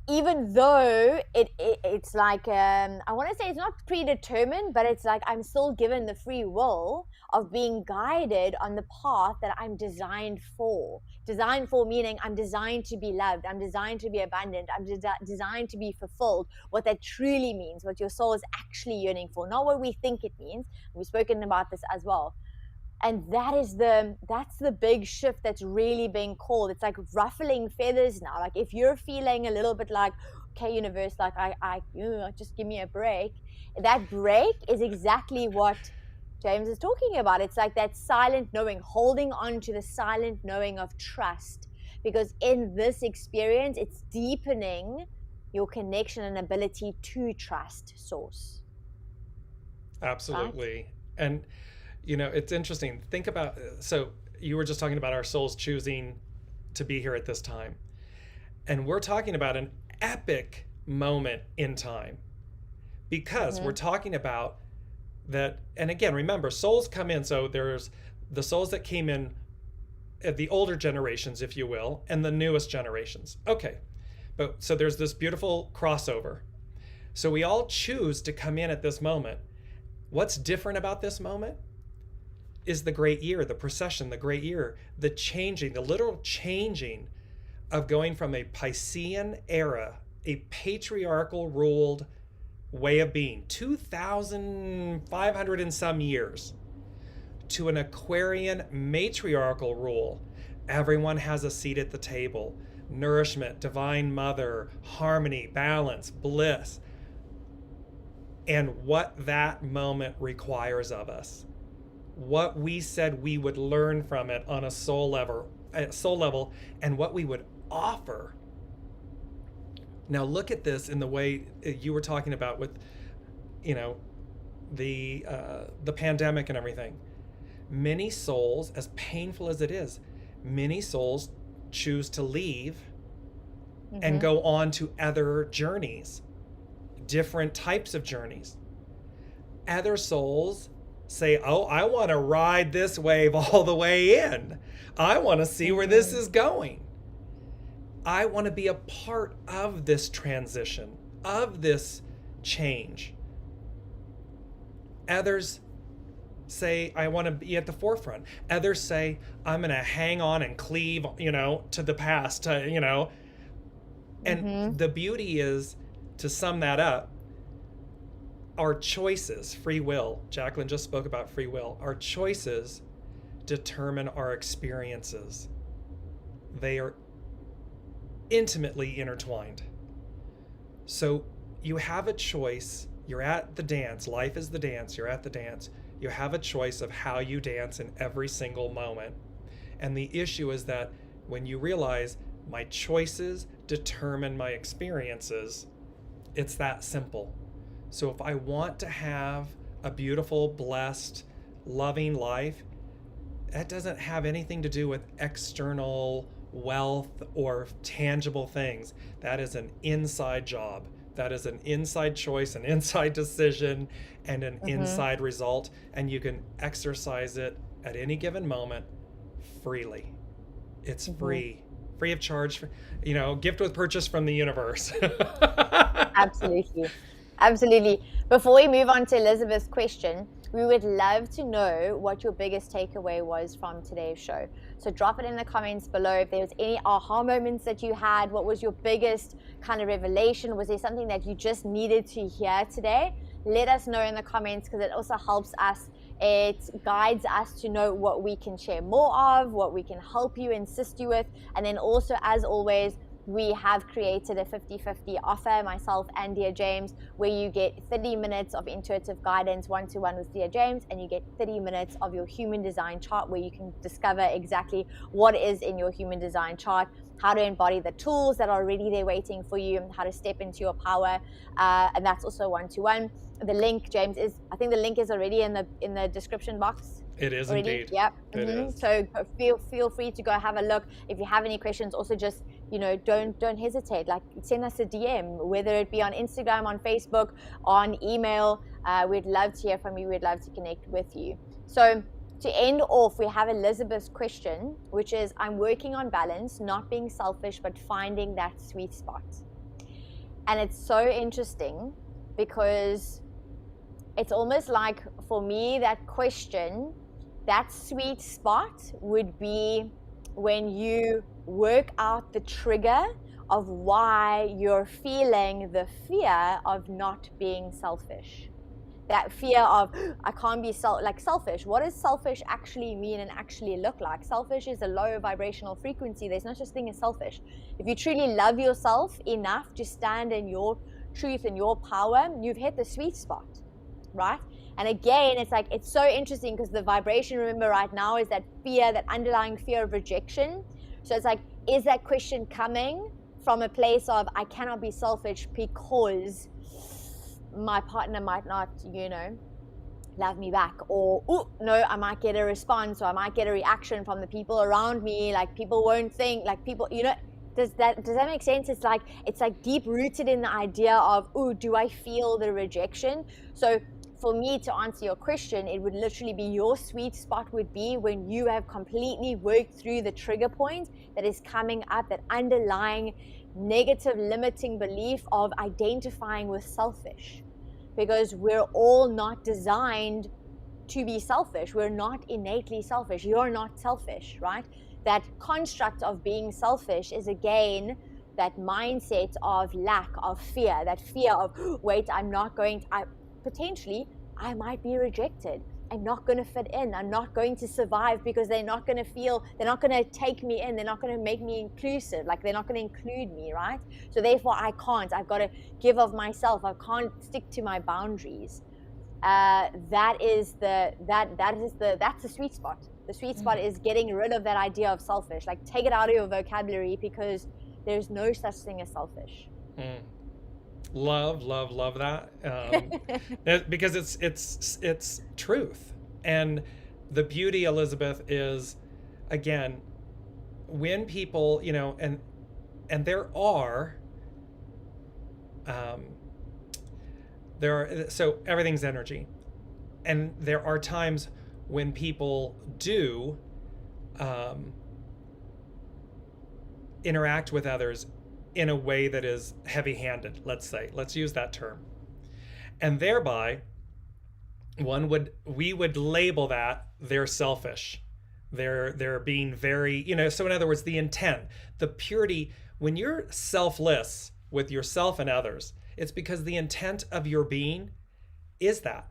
even though it's like, I want to say it's not predetermined, but it's like I'm still given the free will of being guided on the path that I'm designed for. Designed for meaning I'm designed to be loved. I'm designed to be abundant. I'm designed to be fulfilled. What that truly means, what your soul is actually yearning for, not what we think it means. We've spoken about this as well. And that's the big shift that's really being called. It's like ruffling feathers now. Like if you're feeling a little bit like, okay, universe, like I just give me a break. That break is exactly what James is talking about. It's like that silent knowing, holding on to the silent knowing of trust. Because in this experience, it's deepening your connection and ability to trust source. Absolutely. Right? And it's interesting. Think about, so you were just talking about our souls choosing to be here at this time. And we're talking about an epic moment in time because we're talking about that. And again, remember, souls come in. So there's the souls that came in at the older generations, if you will, and the newest generations. Okay. But so there's this beautiful crossover. So we all choose to come in at this moment. What's different about this moment is the great year, the procession, the great year, the changing, the literal changing of going from a Piscean era, a patriarchal ruled way of being, 2,500 and some years, to an Aquarian matriarchal rule. Everyone has a seat at the table, nourishment, divine mother, harmony, balance, bliss, and what that moment requires of us. What we said we would learn from it on a soul level, and what we would offer. Now look at this in the way you were talking about with, the pandemic and everything. Many souls, as painful as it is, many souls choose to leave and go on to other journeys, different types of journeys. Other souls say, oh, I want to ride this wave all the way in. I want to see where this is going. I want to be a part of this transition, of this change. Others say, I want to be at the forefront. Others say, I'm going to hang on and cleave, to the past, And the beauty is, to sum that up, our choices, free will, Jaclyn just spoke about free will, our choices determine our experiences. They are intimately intertwined. So you have a choice. You're at the dance. Life is the dance. You're at the dance. You have a choice of how you dance in every single moment. And the issue is that when you realize my choices determine my experiences, it's that simple. So if I want to have a beautiful, blessed, loving life, that doesn't have anything to do with external wealth or tangible things. That is an inside job. That is an inside choice, an inside decision, and an inside result. And you can exercise it at any given moment freely. It's free of charge, gift with purchase from the universe. Absolutely. Before we move on to Elizabeth's question, we would love to know what your biggest takeaway was from today's show. So drop it in the comments below. If there was any aha moments that you had, what was your biggest kind of revelation? Was there something that you just needed to hear today? Let us know in the comments, because it also helps us. It guides us to know what we can share more of, what we can help you, assist you with. And then also, as always, we have created a 50-50 offer, myself and Dear James, where you get 30 minutes of intuitive guidance one-to-one with Dear James, and you get 30 minutes of your human design chart, where you can discover exactly what is in your human design chart, how to embody the tools that are already there waiting for you, how to step into your power, and that's also one-to-one. The link, James, I think the link is already in the description box. It is already. Indeed. Yep. It is. So feel free to go have a look. If you have any questions, also just don't hesitate. Like, send us a DM, whether it be on Instagram, on Facebook, on email. We'd love to hear from you. We'd love to connect with you. So to end off, we have Elizabeth's question, which is, I'm working on balance, not being selfish, but finding that sweet spot. And it's so interesting, because it's almost like, for me, that question, that sweet spot would be when you work out the trigger of why you're feeling the fear of not being selfish. That fear of, I can't be selfish. What does selfish actually mean and actually look like? Selfish is a low vibrational frequency. There's no such thing as selfish. If you truly love yourself enough to stand in your truth and your power, you've hit the sweet spot, right? And again, it's so interesting, because the vibration, remember, right now is that fear, that underlying fear of rejection. So it's like, is that question coming from a place of, I cannot be selfish because my partner might not, love me back, or, oh no, I might get a response, or I might get a reaction from the people around me, like people won't think, like people, does that make sense? It's like deep rooted in the idea of, oh, do I feel the rejection? So for me to answer your question, it would literally be, your sweet spot would be when you have completely worked through the trigger point that is coming up, that underlying negative limiting belief of identifying with selfish. Because we're all not designed to be selfish. We're not innately selfish. You're not selfish, right? That construct of being selfish is, again, that mindset of lack, of fear, that fear of, wait, I might be rejected. I'm not going to fit in. I'm not going to survive, because they're not going to take me in. They're not going to make me inclusive. Like, they're not going to include me, right? So therefore I can't. I've got to give of myself. I can't stick to my boundaries. That's the sweet spot. The sweet spot is getting rid of that idea of selfish. Like, take it out of your vocabulary, because there's no such thing as selfish. Love that, because it's truth. And the beauty, Elizabeth, is, again, when people, and there are so everything's energy, and there are times when people do interact with others in a way that is heavy-handed, let's use that term. And thereby, we would label that they're selfish. They're being very, so in other words, the intent, the purity, when you're selfless with yourself and others, it's because the intent of your being is that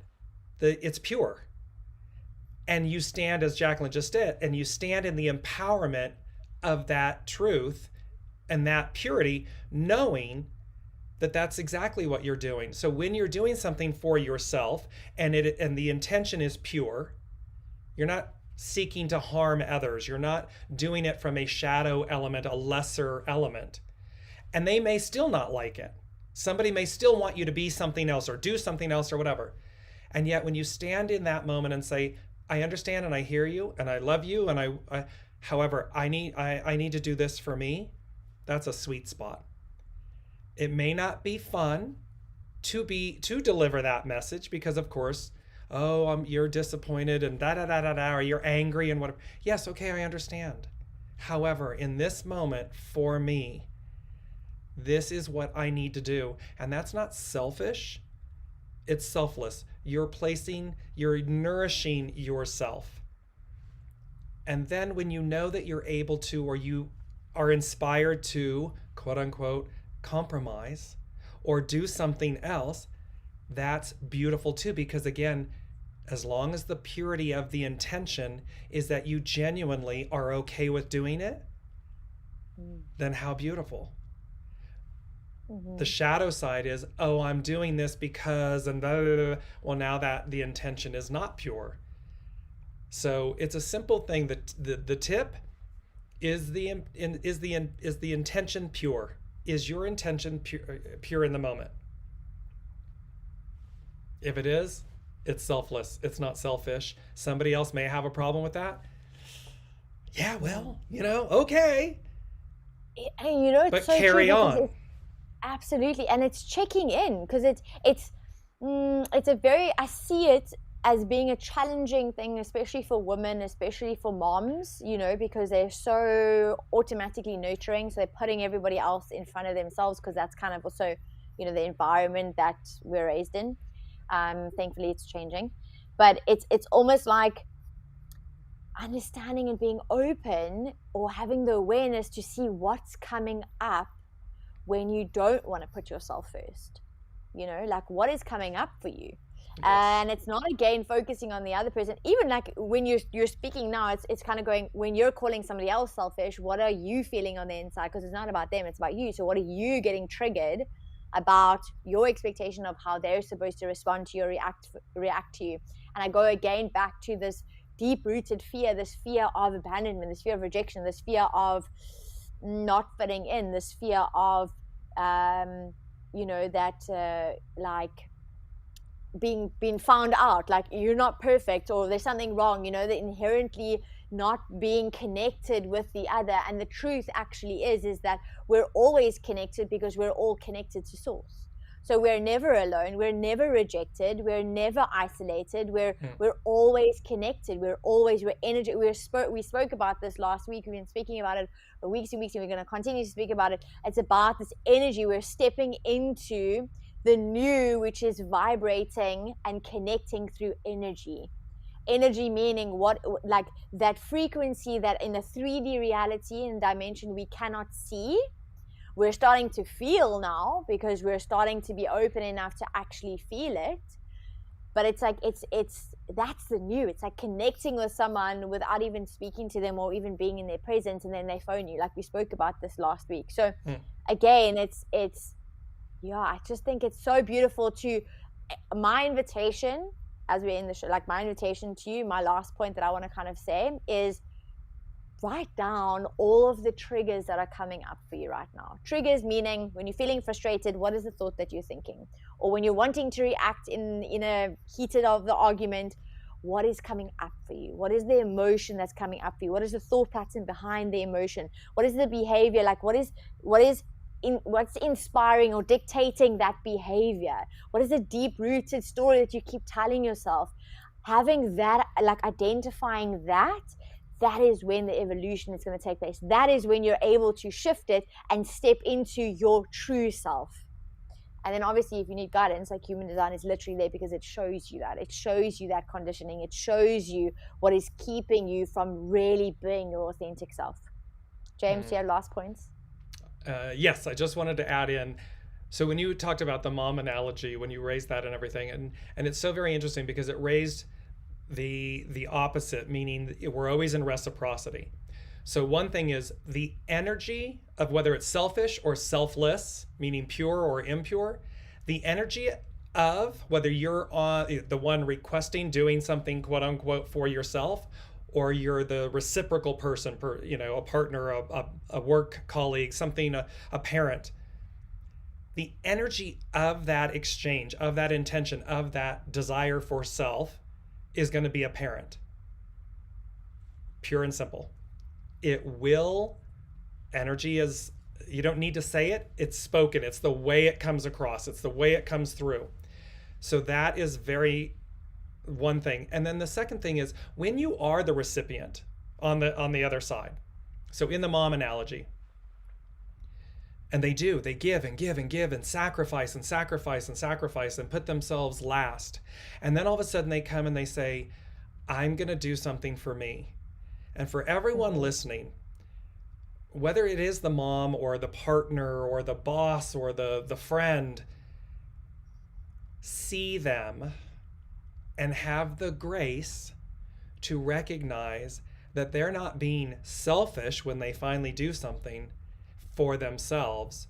it's pure. And you stand, as Jaclyn just did, and you stand in the empowerment of that truth and that purity, knowing that that's exactly what you're doing. So when you're doing something for yourself and the intention is pure, you're not seeking to harm others. You're not doing it from a shadow element, a lesser element. And they may still not like it. Somebody may still want you to be something else or do something else or whatever. And yet when you stand in that moment and say, I understand and I hear you and I love you and however, I need to do this for me, that's a sweet spot. It may not be fun to deliver that message because, of course, you're disappointed and or you're angry and whatever. Yes, okay, I understand. However, in this moment, for me, this is what I need to do. And that's not selfish. It's selfless. You're nourishing yourself. And then when you know that you're able to, or you are inspired to, quote unquote, compromise or do something else, that's beautiful too, because again, as long as the purity of the intention is that you genuinely are okay with doing it, then how beautiful. The shadow side is, I'm doing this because, and blah, blah, blah. Well, now that the intention is not pure. So it's a simple thing. That the tip is the intention pure. Is your intention pure in the moment? If it is, it's selfless. It's not selfish. Somebody else may have a problem with that. Yeah, well, okay. And but so carry on. Absolutely, and it's checking in because it's a very, I see it as being a challenging thing, especially for women, especially for moms, because they're so automatically nurturing, so they're putting everybody else in front of themselves because that's kind of also, the environment that we're raised in. Thankfully, it's changing, but it's almost like understanding and being open or having the awareness to see what's coming up when you don't want to put yourself first, like what is coming up for you. Yes. And it's not again focusing on the other person. Even like when you're speaking now, it's kind of going, when you're calling somebody else selfish, what are you feeling on the inside? Because it's not about them, it's about you. So what are you getting triggered about your expectation of how they're supposed to respond to you, react to you? And I go again back to this deep-rooted fear, this fear of abandonment, this fear of rejection, this fear of not fitting in, this fear of like being found out, like you're not perfect or there's something wrong, the inherently not being connected with the other. And the truth actually is that we're always connected because we're all connected to source. So we're never alone, we're never rejected, we're never isolated, we're always connected, we're energy. We spoke about this last week, we've been speaking about it for weeks and weeks, and we're going to continue to speak about it. It's about this energy. We're stepping into the new, which is vibrating and connecting through energy. Energy meaning what, like that frequency that in a 3D reality and dimension we cannot see, we're starting to feel now because we're starting to be open enough to actually feel it. But it's like that's the new. It's like connecting with someone without even speaking to them or even being in their presence, and then they phone you, like we spoke about this last week. So again, it's I just think it's so beautiful. To my invitation as we're in the show, like my invitation to you, my last point that I want to kind of say is write down all of the triggers that are coming up for you right now. Triggers meaning when you're feeling frustrated, what is the thought that you're thinking? Or when you're wanting to react in a heated of the argument, what is coming up for you? What is the emotion that's coming up for you? What is the thought pattern behind the emotion? What is the behavior? Like what's inspiring or dictating that behavior? What is the deep-rooted story that you keep telling yourself? Having that, like identifying that is when the evolution is going to take place. That is when you're able to shift it and step into your true self. And then obviously if you need guidance, like human design is literally there because it shows you that conditioning, it shows you what is keeping you from really being your authentic self. James, do you have last points? Yes, I just wanted to add in. So when you talked about the mom analogy, when you raised that and everything, and it's so very interesting because it raised the opposite, meaning we're always in reciprocity. So one thing is the energy of whether it's selfish or selfless, meaning pure or impure, the energy of whether you're on the one requesting doing something quote unquote for yourself, or you're the reciprocal person, a partner, a work colleague, something, a parent. The energy of that exchange, of that intention, of that desire for self is going to be apparent. Pure and simple. It will, energy is, you don't need to say it, it's spoken. It's the way it comes across, it's the way it comes through. So that is very one thing. And then the second thing is when you are the recipient on the other side. So in the mom analogy, and they give and give and give and sacrifice and sacrifice and sacrifice and put themselves last. And then all of a sudden they come and they say, I'm going to do something for me. And for everyone listening, whether it is the mom or the partner or the boss or the friend, see them and have the grace to recognize that they're not being selfish when they finally do something for themselves.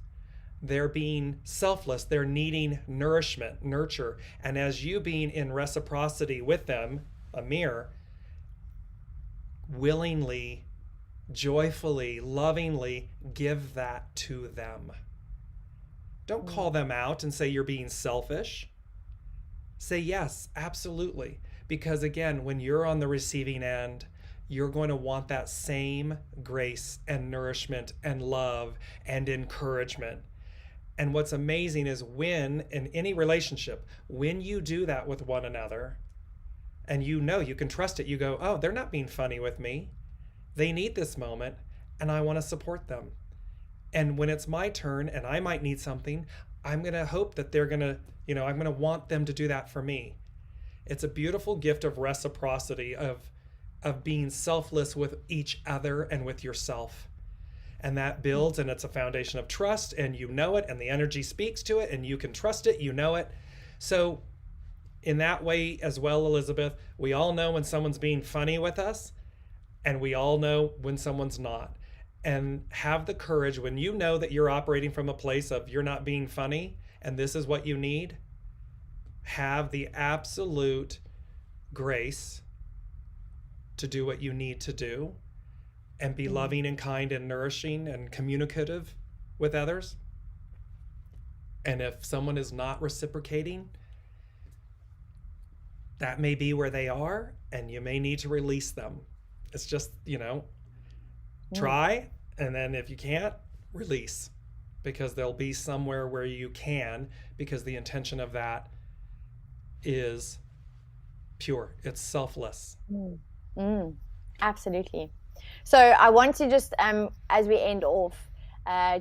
They're being selfless. They're needing nourishment, nurture. And as you being in reciprocity with them, a mirror, willingly, joyfully, lovingly give that to them. Don't call them out and say you're being selfish. Say yes, absolutely. Because again, when you're on the receiving end, you're going to want that same grace and nourishment and love and encouragement. And what's amazing is when, in any relationship, when you do that with one another, and you know you can trust it, you go, oh, they're not being funny with me. They need this moment, and I want to support them. And when it's my turn and I might need something, I'm going to hope that they're going to, I'm going to want them to do that for me. It's a beautiful gift of reciprocity, of being selfless with each other and with yourself. And that builds, and it's a foundation of trust, and you know it, and the energy speaks to it, and you can trust it, you know it. So in that way as well, Elizabeth, we all know when someone's being funny with us, and we all know when someone's not. And have the courage, when you know that you're operating from a place of you're not being funny, and this is what you need, have the absolute grace to do what you need to do and be loving and kind and nourishing and communicative with others. And if someone is not reciprocating, that may be where they are, and you may need to release them. It's just, try, and then if you can't, release, because there'll be somewhere where you can, because the intention of that is pure. It's selfless. Absolutely. So I want to just, as we end off,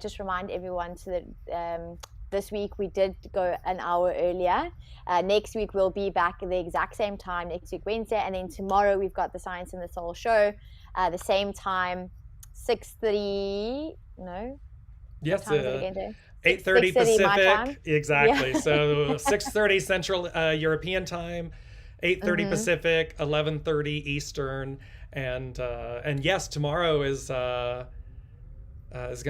just remind everyone so that this week we did go an hour earlier. Next week we'll be back at the exact same time, next week Wednesday, and then tomorrow we've got the Science and the Soul show, the same time, 6:30. No. Yes. 8:30 Pacific. Exactly. Yeah. So 6:30 Central European time, 8:30 Pacific, 11:30 Eastern, and yes, tomorrow is going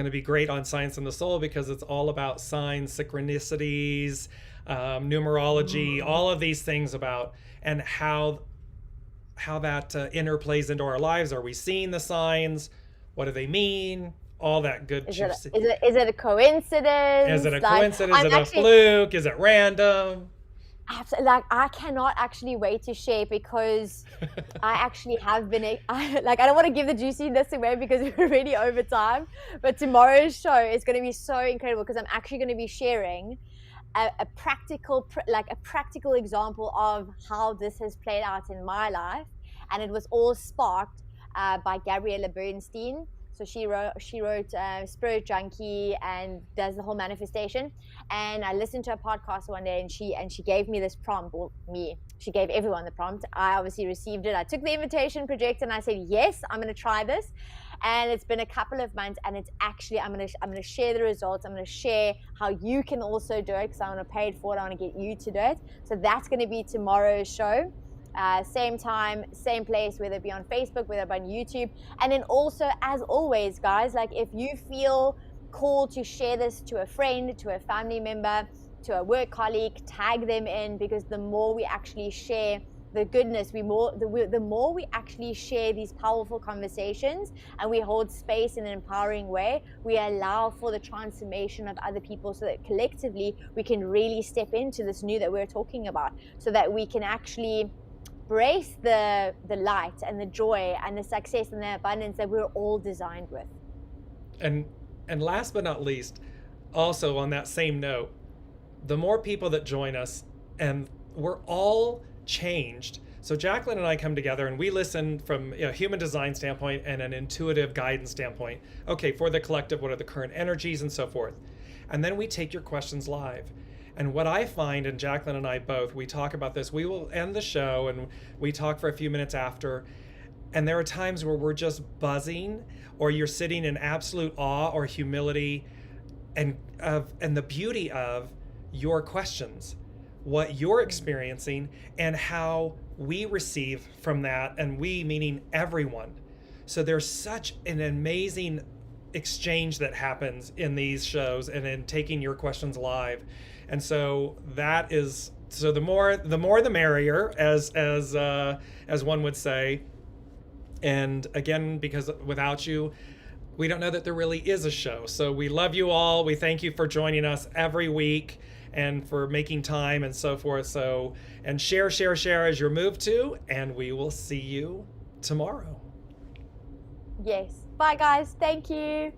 to be great on Science and the Soul, because it's all about signs, synchronicities, numerology, all of these things about, and how that interplays into our lives. Are we seeing the signs? What do they mean? All that good. Is it a coincidence? Is it a coincidence? Is it a fluke? Is it random? Absolutely. Like, I cannot actually wait to share, because I actually have been, I don't want to give the juiciness away because we're already over time, but tomorrow's show is going to be so incredible, because I'm actually going to be sharing a practical example of how this has played out in my life. And it was all sparked by Gabriella Bernstein. So So she wrote Spirit Junkie and does the whole manifestation. And I listened to a podcast one day, and she gave me this prompt, or she gave everyone the prompt. I obviously received it. I took the invitation, projected, and I said, yes, I'm going to try this. And it's been a couple of months, and it's actually, I'm going to share the results. I'm going to share how you can also do it, because I want to pay it forward. I want to get you to do it. So that's going to be tomorrow's show. Same time, same place, whether it be on Facebook, whether it be on YouTube. And then also, as always, guys, like if you feel called to share this to a friend, to a family member, to a work colleague, tag them in, because the more we actually share the goodness, the more we actually share these powerful conversations, and we hold space in an empowering way, we allow for the transformation of other people, so that collectively we can really step into this new that we're talking about, so that we can actually embrace the light and the joy and the success and the abundance that we're all designed with. And last but not least, also on that same note, the more people that join us, and we're all changed. So Jaclyn and I come together and we listen from a human design standpoint and an intuitive guidance standpoint. Okay, for the collective, what are the current energies and so forth? And then we take your questions live. And what I find, and Jaclyn and I both, we talk about this, we will end the show and we talk for a few minutes after. And there are times where we're just buzzing, or you're sitting in absolute awe or humility and the beauty of your questions, what you're experiencing, and how we receive from that, and we meaning everyone. So there's such an amazing exchange that happens in these shows and in taking your questions live. And so that is, so the more the merrier, as one would say. And again, because without you, we don't know that there really is a show. So we love you all. We thank you for joining us every week and for making time and so forth. So, and share as you're moved to, and we will see you tomorrow. Yes. Bye, guys. Thank you.